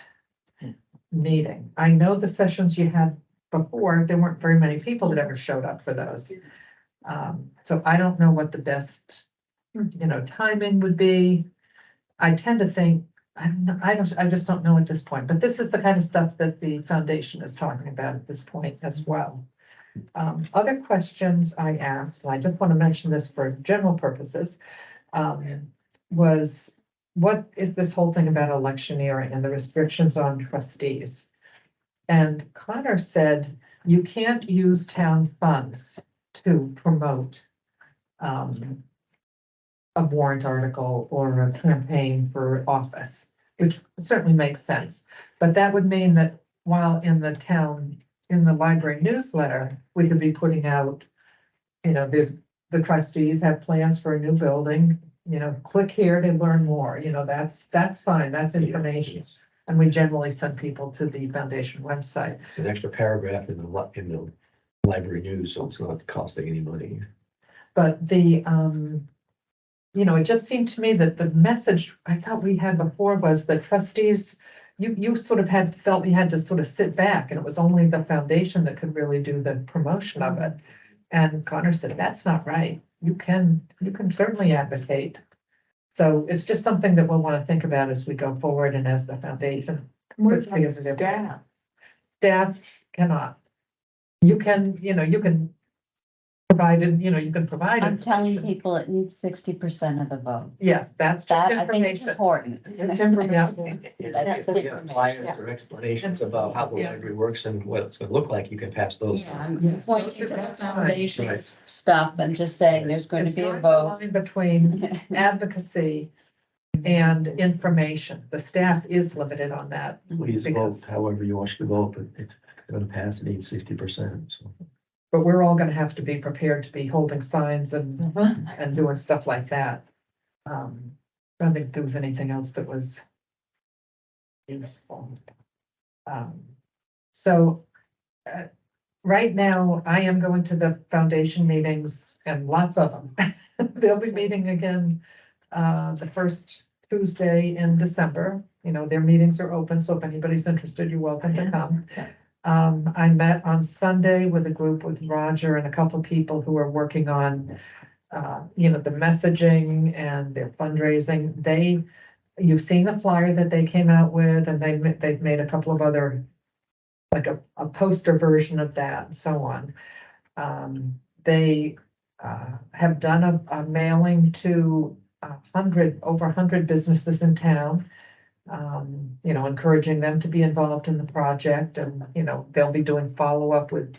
meeting. I know the sessions you had before, there weren't very many people that ever showed up for those. So I don't know what the best, timing would be. I tend to think, I don't know, I just don't know at this point, but this is the kind of stuff that the foundation is talking about at this point as well. Other questions I asked, and I just want to mention this for general purposes, was what is this whole thing about electioneering and the restrictions on trustees? And Connor said, you can't use town funds to promote a warrant article or a campaign for office, which certainly makes sense. But that would mean that while in the library newsletter, we could be putting out, there's, the trustees have plans for a new building, click here to learn more, that's fine, that's information. And we generally send people to the foundation website. An extra paragraph in the library news, so it's not costing any money. But the, it just seemed to me that the message I thought we had before was that trustees, you sort of felt you had to sort of sit back, and it was only the foundation that could really do the promotion of it. And Connor said, that's not right. You can certainly advocate. So it's just something that we'll want to think about as we go forward and as the foundation. Where's puts together the their plan. staff? Staff cannot. You can provide. I'm telling information. people it needs 60% of the vote. Yes, that's just That I think is information. important. It's information. That's just Yeah, flyers or explanations about how the Yeah. library works and what it's gonna look like, you can pass those. Yeah, I'm Yes, pointing to the that's fine. foundation Right. stuff and just saying there's going to It's be a drawing the vote. line between advocacy and information. The staff is limited on that. Please vote Because- however you want to vote, but it's gonna pass, it needs 60%, so. But we're all gonna have to be prepared to be holding signs and doing stuff like that. I don't think there was anything else that was useful. So, right now, I am going to the foundation meetings and lots of them. They'll be meeting again, the first Tuesday in December. Their meetings are open, so if anybody's interested, you're welcome to come. I met on Sunday with a group with Roger and a couple of people who are working on, the messaging and their fundraising. You've seen the flyer that they came out with, and they've made a couple of other, like a poster version of that and so on. They have done a mailing to over 100 businesses in town. You know, encouraging them to be involved in the project, and, you know, they'll be doing follow-up with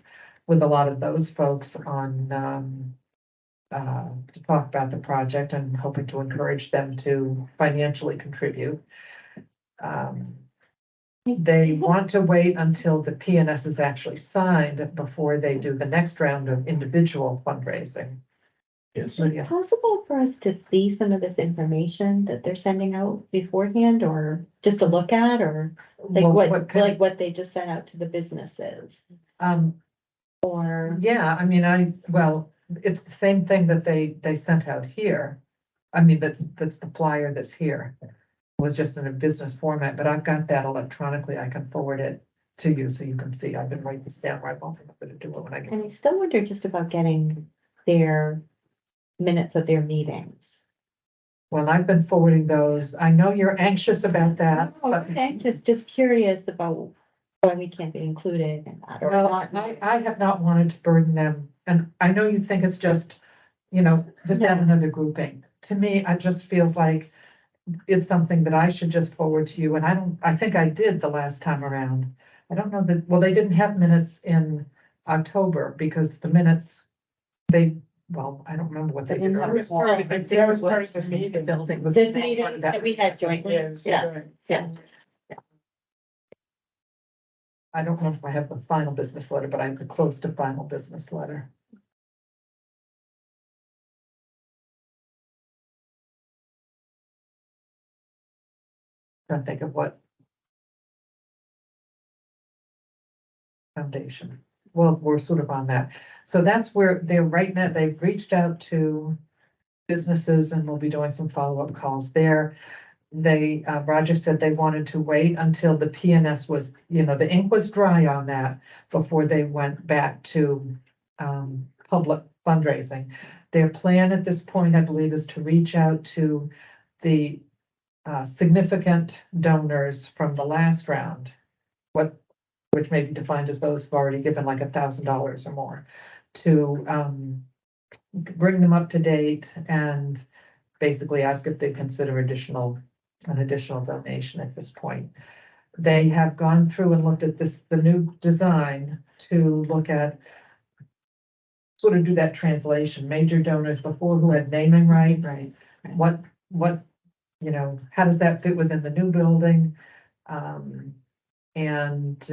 a lot of those folks on, to talk about the project, and hoping to encourage them to financially contribute. They want to wait until the PNS is actually signed before they do the next round of individual fundraising. Yes. So, yeah. Possible for us to see some of this information that they're sending out beforehand, or just to look at, or like Well, what, kind like what they just sent out to the businesses, or? Yeah, I mean, well, it's the same thing that they sent out here. I mean, that's the flyer that's here. It was just in a business format, but I've got that electronically. I can forward it to you so you can see. I've been writing this down right off. I'm gonna do it when I get. And I still wonder just about getting their minutes of their meetings. Well, I've been forwarding those. I know you're anxious about that, but. Okay, just curious about why we can't be included in that, or Well, not. I have not wanted to burden them, and I know you think it's just, you know, just add No. another grouping. To me, it just feels like it's something that I should just forward to you, and I think I did the last time around. I don't know that, well, they didn't have minutes in October because the minutes, well, I don't remember what they They didn't did. have That was Well, part of it. That was part of the The meeting. building was. This meeting that we had jointly, Yes, yeah, right. yeah. I don't know if I have the final business letter, but I have the close to final business letter. Trying to think of what. Foundation. Well, we're sort of on that. So that's where they're right now. They've reached out to businesses and we'll be doing some follow-up calls there. Roger said they wanted to wait until the PNS was, you know, the ink was dry on that before they went back to public fundraising. Their plan at this point, I believe, is to reach out to the significant donors from the last round. Which may be defined as those who've already given like $1,000 or more, to bring them up to date and basically ask if they consider an additional donation at this point. They have gone through and looked at the new design to look at, sort of do that translation, major donors before who had naming rights. Right. What, you know, how does that fit within the new building? And,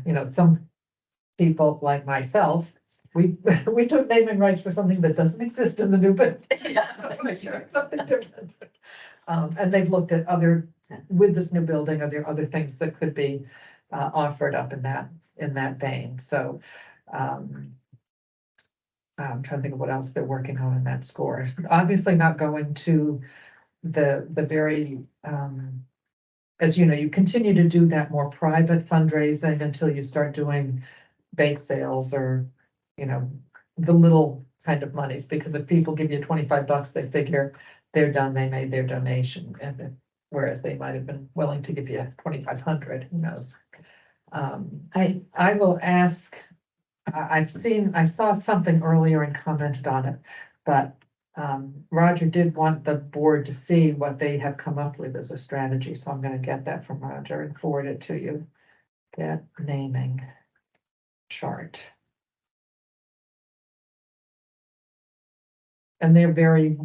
you know, some people like myself, we took naming rights for something that doesn't exist in the new, but something different. And they've looked at with this new building, are there other things that could be offered up in that vein? So I'm trying to think of what else they're working on in that score. Obviously not going to the very, as you know, you continue to do that more private fundraising until you start doing bake sales or, you know, the little kind of monies, because if people give you $25, they figure they're done, they made their donation, and whereas they might have been willing to give you 2,500, who knows? I will ask, I saw something earlier and commented on it, but Roger did want the board to see what they have come up with as a strategy, so I'm gonna get that from Roger and forward it to you. That naming chart. And they're very,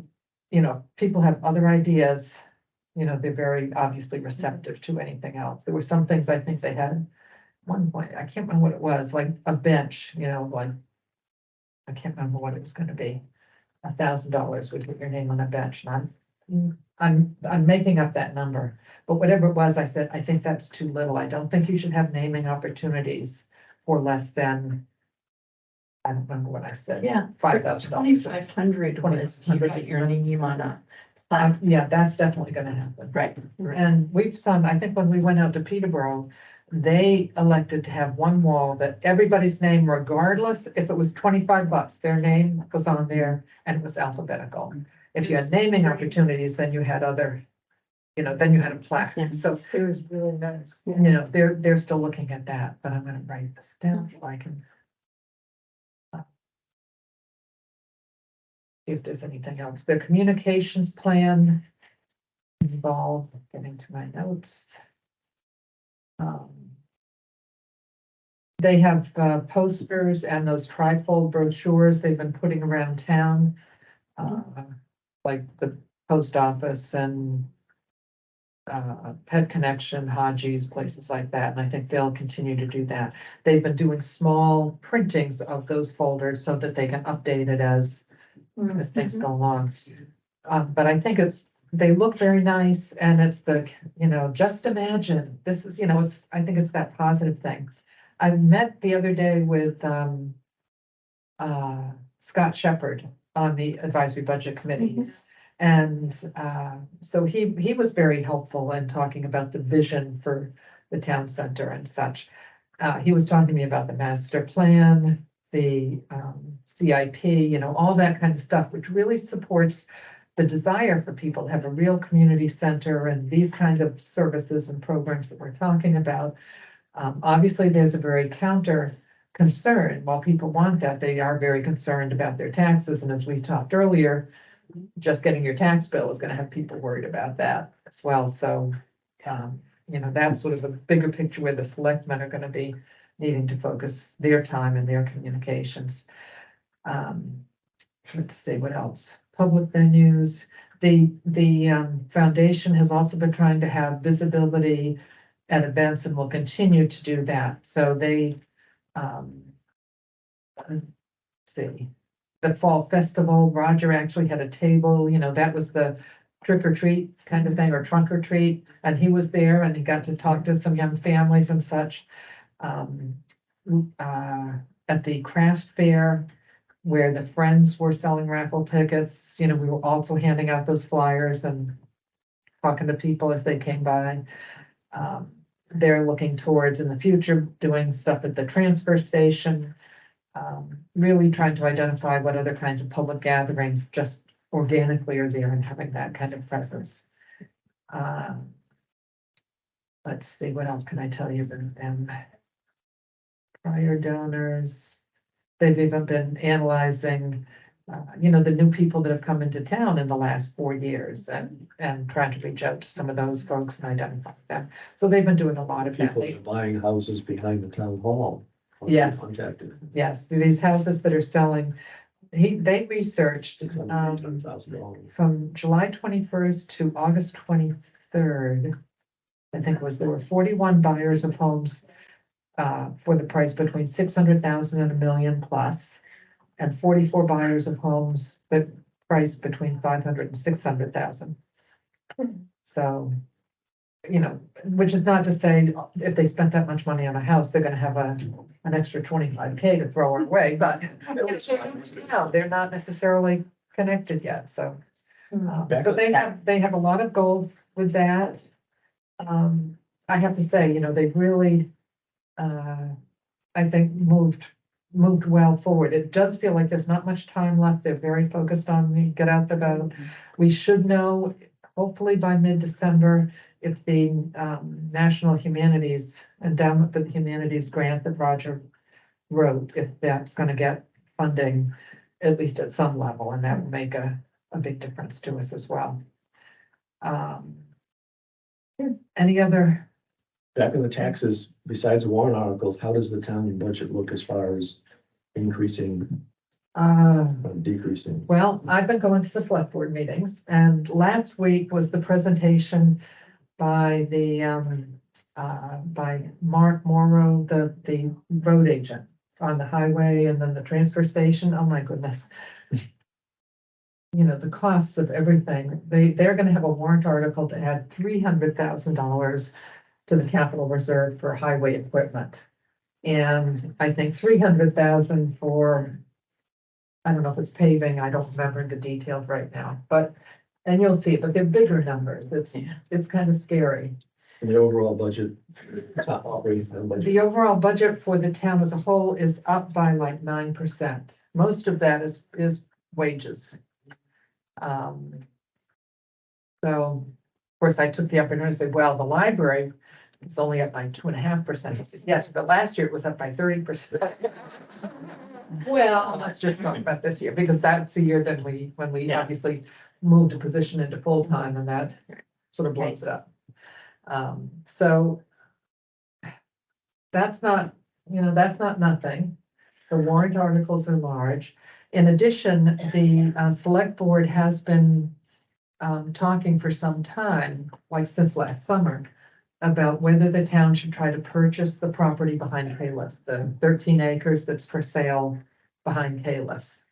you know, people have other ideas, you know, they're very obviously receptive to anything else. There were some things I think they had, one point, I can't remember what it was, like a bench, you know, like, I can't remember what it was gonna be. $1,000 would get your name on a bench, and I'm making up that number, but whatever it was, I said, I think that's too little. I don't think you should have naming opportunities for less than, I don't remember what I said. Yeah. $5,000. 2,500 was you get your name on a plaque. Yeah, that's definitely gonna happen. Right. And I think when we went out to Peterborough, they elected to have one wall that everybody's name, regardless if it was $25, their name was on there and it was alphabetical. If you had naming opportunities, then you had other, you know, then you had a plaque. So, It was really nice. you know, they're still looking at that, but I'm gonna write this down so I can. see if there's anything else. The communications plan involved, getting to my notes. They have posters and those trifold brochures they've been putting around town. Like the post office and Pet Connection, Haji's, places like that, and I think they'll continue to do that. They've been doing small printings of those folders so that they can update it as things go along. But I think they look very nice, and it's just imagine, this is, I think it's that positive thing. I met the other day with Scott Shepherd on the Advisory Budget Committee. And so he was very helpful in talking about the vision for the town center and such. He was talking to me about the master plan, the CIP, all that kind of stuff, which really supports the desire for people to have a real community center and these kind of services and programs that we're talking about. Obviously, there's a very counter concern. While people want that, they are very concerned about their taxes. And as we talked earlier, just getting your tax bill is going to have people worried about that as well. So, that's sort of a bigger picture where the selectmen are going to be needing to focus their time and their communications. Let's see what else. Public venues. The foundation has also been trying to have visibility at events and will continue to do that. So they, let's see. The fall festival, Roger actually had a table, that was the trick or treat kind of thing, or trunk or treat. And he was there and he got to talk to some young families and such. At the craft fair, where the friends were selling raffle tickets, we were also handing out those flyers and talking to people as they came by. They're looking towards in the future doing stuff at the transfer station. Really trying to identify what other kinds of public gatherings just organically are there and having that kind of presence. Let's see, what else can I tell you about them? Prior donors, they've even been analyzing, the new people that have come into town in the last 4 years and trying to reach out to some of those folks and identify them. So they've been doing a lot of that. People are buying houses behind the town hall. Yes. Contacted. Yes, these houses that are selling, they researched $600,000. from July 21st to August 23rd. I think there were 41 buyers of homes for the price between 600,000 and $1 million plus, and 44 buyers of homes that priced between 500 and 600,000. So, which is not to say if they spent that much money on a house, they're going to have an extra 25K to throw away, but they're not necessarily connected yet. So, so they have a lot of goals with that. I have to say, they've really, I think, moved well forward. It does feel like there's not much time left. They're very focused on the get out the vote. We should know, hopefully by mid-December, if the National Humanities Endowment for the Humanities grant that Roger wrote, if that's going to get funding, at least at some level, and that will make a big difference to us as well. Any other? Back in the taxes, besides warrant articles, how does the town budget look as far as increasing, decreasing? Well, I've been going to the select board meetings, and last week was the presentation by by Mark Morrow, the road agent on the highway, and then the transfer station. Oh my goodness. The costs of everything. They're going to have a warrant article to add $300,000 to the capital reserve for highway equipment. And I think 300,000 for, I don't know if it's paving, I don't remember the details right now, and you'll see it, but they're bigger numbers. It's kind of scary. And the overall budget, top operating budget. The overall budget for the town as a whole is up by like 9%. Most of that is wages. So, of course, I took the opportunity to say, well, the library It's only up by 2.5%. I said, yes, but last year it was up by 30%. Well, let's just talk about this year, because that's the year that when we Yeah. obviously moved a position into full-time, and that sort of blows it up. So that's not, that's not nothing. The warrant articles are large. In addition, the select board has been talking for some time, like since last summer, about whether the town should try to purchase the property behind Payless, the 13 acres that's for sale behind Payless.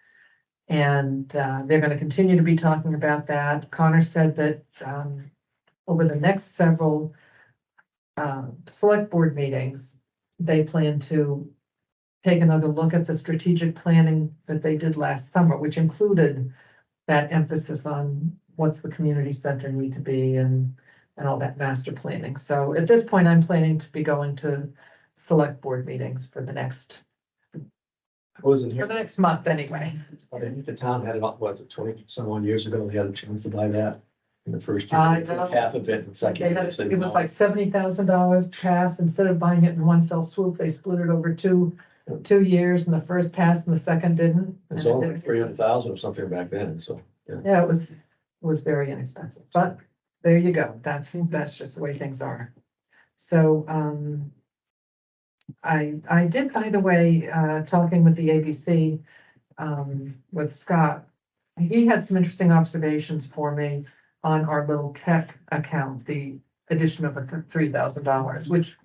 And they're going to continue to be talking about that. Connor said that over the next several select board meetings, they plan to take another look at the strategic planning that they did last summer, which included that emphasis on what's the community center need to be and all that master planning. So at this point, I'm planning to be going to select board meetings for the next I wasn't here. month anyway. I think the town had about, was it 20 some odd years ago, they had a chance to buy that in the first year. I They took know. half of it, and They second. had, they said it was no. like $70,000 pass. Instead of buying it in one fell swoop, they split it over two years, and the first passed and the second didn't. It's And it only didn't- 300,000 or something back then, so. Yeah, it was very inexpensive, but there you go. That's just the way things are. So, I did, by the way, talking with the ABC, with Scott, he had some interesting observations for me on our little tech account, the addition of a $3,000, which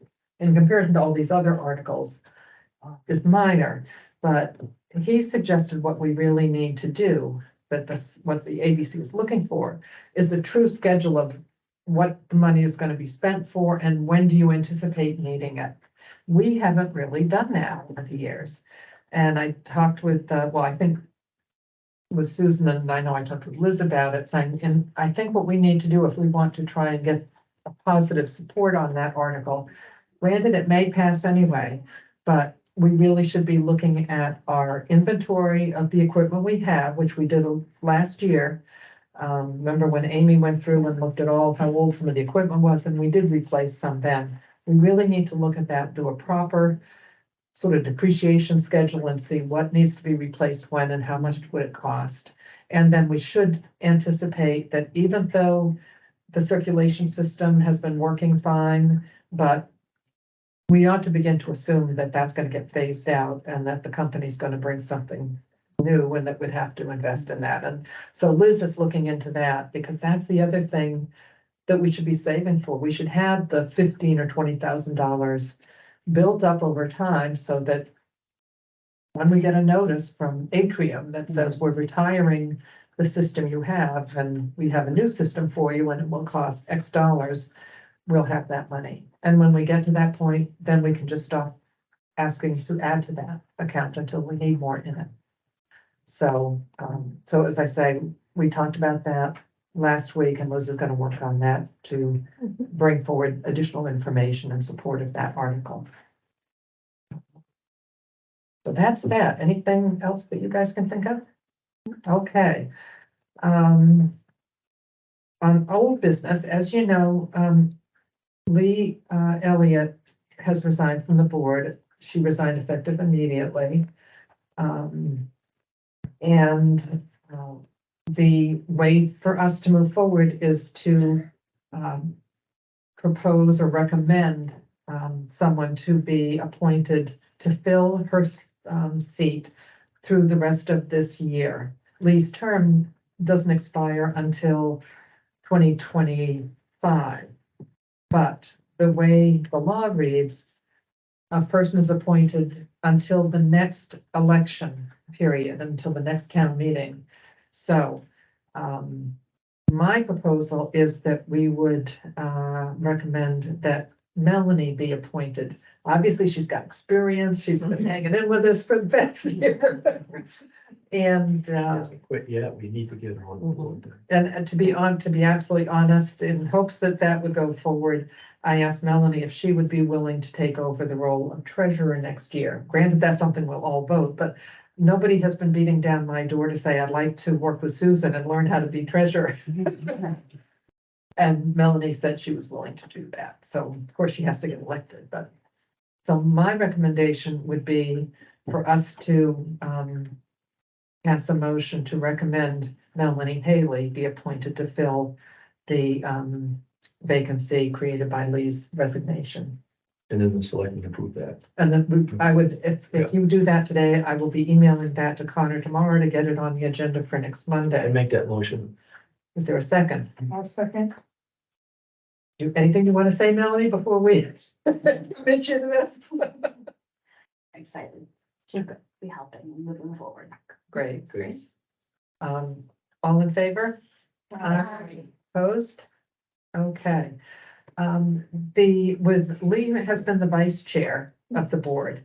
in comparison to all these other articles is minor, but he suggested what we really need to do, that what the ABC is looking for is a true schedule of what the money is going to be spent for and when do you anticipate needing it. We haven't really done that over the years. And I talked with, I think with Susan, and I know I talked with Liz about it, saying, and I think what we need to do if we want to try and get a positive support on that article, granted, it may pass anyway, but we really should be looking at our inventory of the equipment we have, which we did last year. Remember when Amy went through and looked at all how old some of the equipment was, and we did replace some then. We really need to look at that, do a proper sort of depreciation schedule and see what needs to be replaced when and how much would it cost. And then we should anticipate that even though the circulation system has been working fine, but we ought to begin to assume that that's going to get phased out and that the company's going to bring something new and that we'd have to invest in that. And so Liz is looking into that because that's the other thing that we should be saving for. We should have the $15,000 or $20,000 built up over time so that when we get a notice from Atrium that says we're retiring the system you have and we have a new system for you and it will cost X dollars, we'll have that money. And when we get to that point, then we can just stop asking to add to that account until we need more in it. So, so as I say, we talked about that last week and Liz is going to work on that to bring forward additional information in support of that article. So that's that. Anything else that you guys can think of? Okay. On old business, as you know, Lee Elliott has resigned from the board. She resigned effective immediately. The way for us to move forward is to propose or recommend someone to be appointed to fill her seat through the rest of this year. Lee's term doesn't expire until 2025. But the way the law reads, a person is appointed until the next election period, until the next town meeting. So my proposal is that we would recommend that Melanie be appointed. Obviously, she's got experience. She's been hanging in with us for the past year. And Hasn't quit yet, we need to get her on board. and to be absolutely honest, in hopes that that would go forward, I asked Melanie if she would be willing to take over the role of treasurer next year. Granted, that's something we'll all vote, but nobody has been beating down my door to say, I'd like to work with Susan and learn how to be treasurer. And Melanie said she was willing to do that. So of course she has to get elected, but. So my recommendation would be for us to, pass a motion to recommend Melanie Haley be appointed to fill the, vacancy created by Lee's resignation. And then the selectmen approve that. And then I would, if you do that today, I will be emailing that to Connor tomorrow to get it on the agenda for next I Monday. make that motion. Is there a second? I'll second. Anything you want to say, Melanie, before we mention this? Excited to be helping and moving forward. Great. Great. All in favor? Opposed? Okay. With Lee has been the vice chair of the board.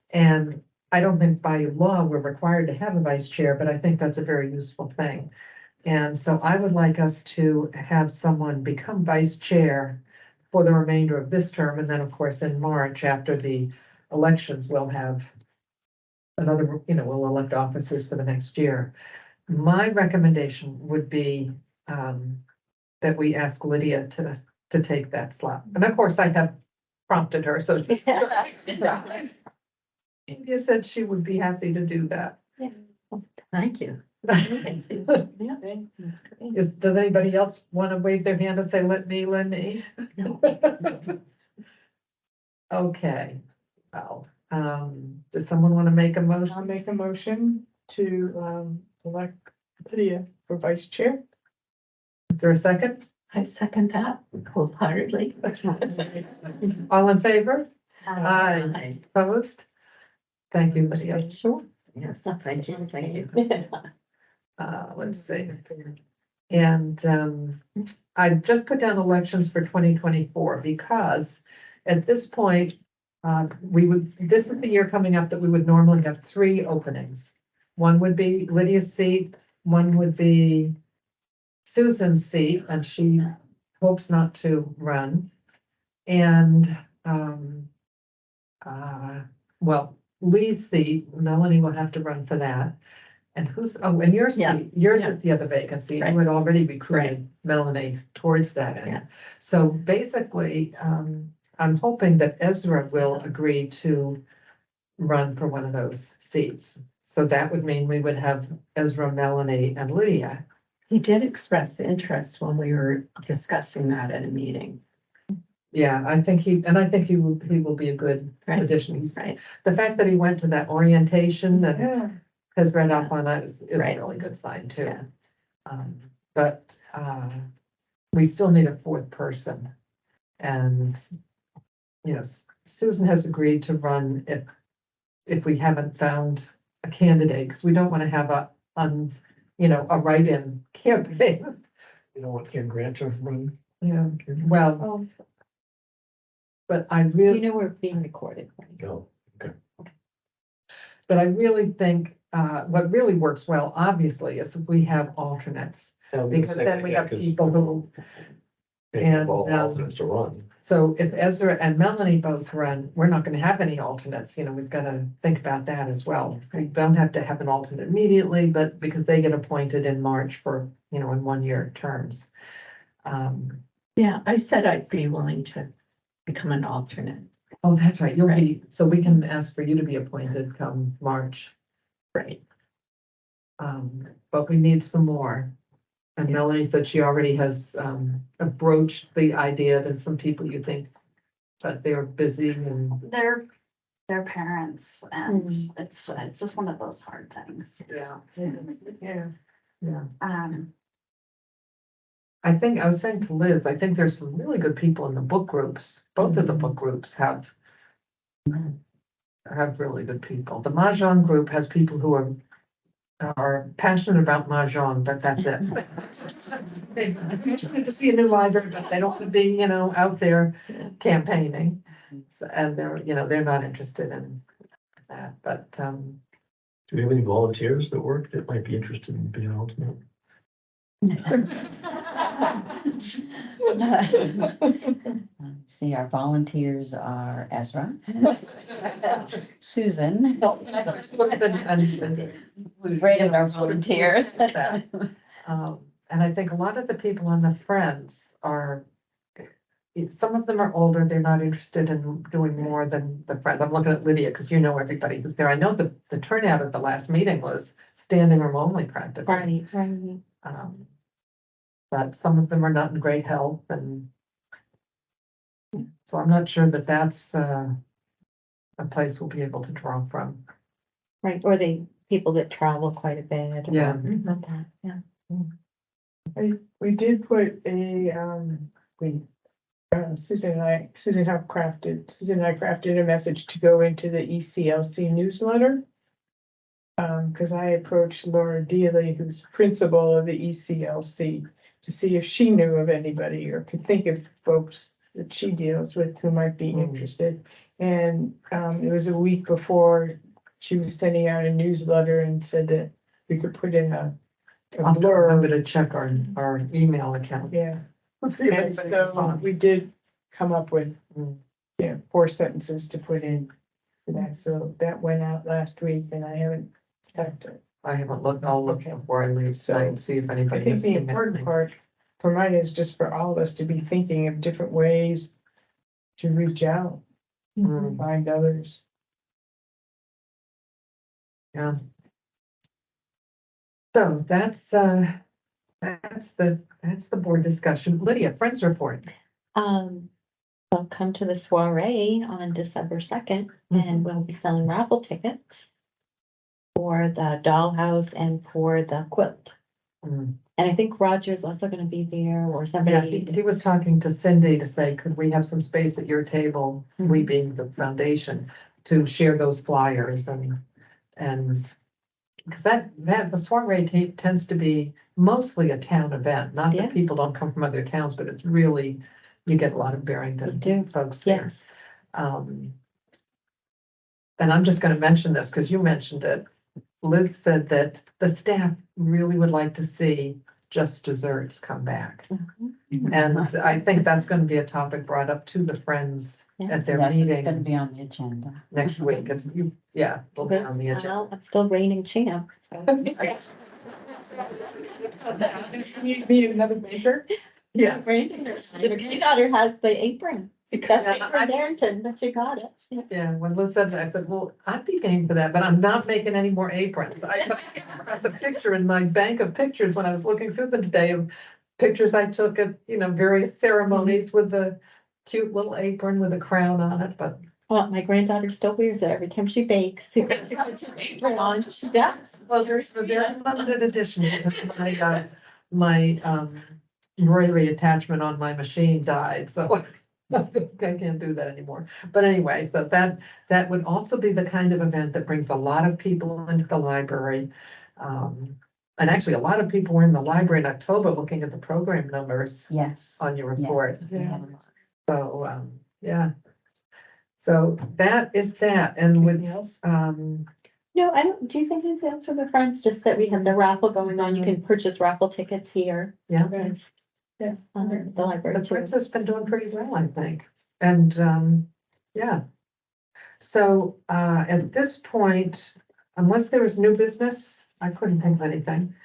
And I don't think by law we're required to have a vice chair, but I think that's a very useful thing. And so I would like us to have someone become vice chair for the remainder of this term. And then, of course, in March, after the elections, we'll have another, we'll elect officers for the next year. My recommendation would be that we ask Lydia to take that slot. And of course, I have prompted her, so she's. Lydia said she would be happy to do that. Thank you. Does anybody else want to wave their hand and say, let me? No. Okay, well, does someone want to make a I'll motion? make a motion to, elect Lydia for vice chair. Is there a second? I second that wholeheartedly. All in favor? Aye. Opposed? Thank you, Lydia. Sure. Yes, thank you, thank you. Let's see. And I just put down elections for 2024 because at this point, this is the year coming up that we would normally have 3 openings. One would be Lydia's seat, one would be Susan's seat, and she hopes not to run. And, Lee's seat, Melanie will have to run for that. And and your Yeah, seat, yours yeah. is the other vacancy. Right. You had already recruited Melanie towards that Yeah. end. So basically, I'm hoping that Ezra will agree to run for one of those seats. So that would mean we would have Ezra, Melanie, and Lydia. He did express interest when we were discussing that at a meeting. Yeah, I think he will be a good Right. addition. He's- Right. The fact that he went to that orientation and Yeah. has read up on it is a Right. really good sign too. Yeah. But we still need a 4th person. And, Susan has agreed to run if we haven't found a candidate, because we don't want to have a write-in campaign. You don't want Ken Grant to run? Yeah, well, Oh, but I You really, know, we're being recorded, right? No. but I really think, what really works well, obviously, is if we have alternates. Because then we have people who, and, Alternates to run. so if Ezra and Melanie both run, we're not gonna have any alternates, we've gotta think about that as well. We don't have to have an alternate immediately, but because they get appointed in March for, in 1-year terms. Yeah, I said I'd be willing to become an alternate. Oh, that's right, you'll be, so we can ask for you to be appointed come March. Right. But we need some more. And Yeah. Melanie said she already has, broached the idea to some people you think that they're busy and. They're parents and it's just one of those hard things. Yeah. yeah. Yeah. Um, I was saying to Liz, I think there's some really good people in the book groups. Both of the book groups have really good people. The Mahjong group has people who are passionate about Mahjong, but that's it. They need to see a new library, but they don't want to be, out there campaigning. So, and they're not interested in that, but, Do we have any volunteers that work that might be interested in being an alternate? See, our volunteers are Ezra, Susan. and We've rated our volunteers. And I think a lot of the people on the Friends are, some of them are older, they're not interested in doing more than the Friends. I'm looking at Lydia, because you know everybody who's there. I know the turnout at the last meeting was standing room only practically. Right. But some of them are not in great health, and so I'm not sure that that's a place we'll be able to draw from. Right, or the people that travel quite a bit. or Yeah. not that, yeah. We did put Susan and I crafted a message to go into the ECLC newsletter. Because I approached Laura Dealey, who's principal of the ECLC, to see if she knew of anybody or could think of folks that she deals with who might be interested. And it was a week before she was sending out a newsletter and said that we could put in a I'll remember blurb. to check our email account. Yeah, Let's see if and anybody so responds. we did come up with, Mm. 4 sentences to put in for that. So that went out last week and I haven't checked it. I haven't looked, I'll look Okay. before I leave, so and see if I anybody think has the emailed important me. part for mine is just for all of us to be thinking of different ways to reach out, Mm, find others. yeah. So that's the board discussion. Lydia, Friends report. We'll come to the soiree on December 2nd, and we'll be selling raffle tickets for the dollhouse and for the quilt. Mm. And I think Roger's also gonna be there, or Yeah, somebody. he was talking to Cindy to say, could we have some space at your table, we being the foundation, to share those flyers and because the soiree tends to be mostly a town event, not that Yes. people don't come from other towns, but it's really, you get a lot of We Barrington do. folks there. Yes, And I'm just gonna mention this because you mentioned it. Liz said that the staff really would like to see Just Desserts come back. And I think that's gonna be a topic brought up to the Friends at their Yes, it's gonna meeting be on the agenda. next week. It'll be on the agenda. well, I'm still reigning champ. You need another baker? Yes. My daughter has the apron. That's Yeah, from Barrington, but she got it. Yeah. Yeah, when Liz said that, I said, well, I'd be game for that, but I'm not making any more aprons. I came across a picture in my bank of pictures when I was looking through them today of pictures I took at, various ceremonies with the cute little apron with a crown on it, but Well, my granddaughter still wears it every time she bakes. She puts her apron on. She does. well, there's a very limited edition because my embroidery attachment on my machine died, so I can't do that anymore. But anyway, so that would also be the kind of event that brings a lot of people into the library. And actually, a lot of people were in the library in October looking at the program numbers Yes. on your report. Yeah. So, yeah. So that is that, and with, Anything else? No, I don't, do you think anything else for the Friends? Just that we have the raffle going on. You can purchase raffle tickets here. yeah. It's Yeah. under the library The too. Prince has been doing pretty well, I think. And, yeah. So, at this point, unless there is new business, I couldn't think of anything.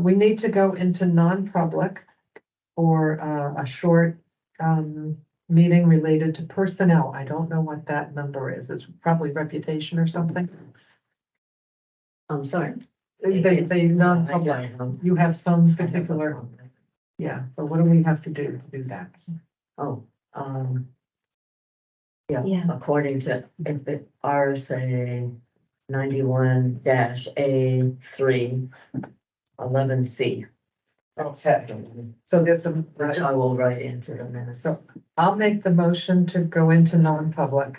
We need to go into non-public for, a short, meeting related to personnel. I don't know what that number is. It's probably reputation or something. I'm sorry. They non-public, you have some particular, yeah, so what do we have to do that? Oh, Yeah. according to RSA 91-A3, 11C. Okay. So there's some, Which I will write into the minutes. so I'll make the motion to go into non-public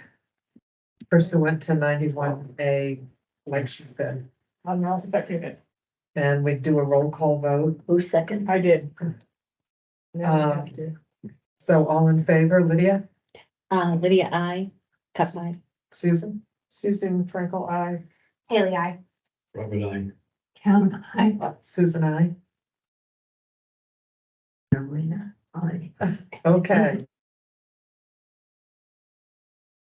pursuant to 91A, like she said, I'll second it. and we do a roll call vote. Who's second? I did. Now I have to. So all in favor, Lydia, Lydia, cut my. Susan, Susan Frankel, I. Haley, I. Robert, Karen, Susan, I. Carolina, I. Okay,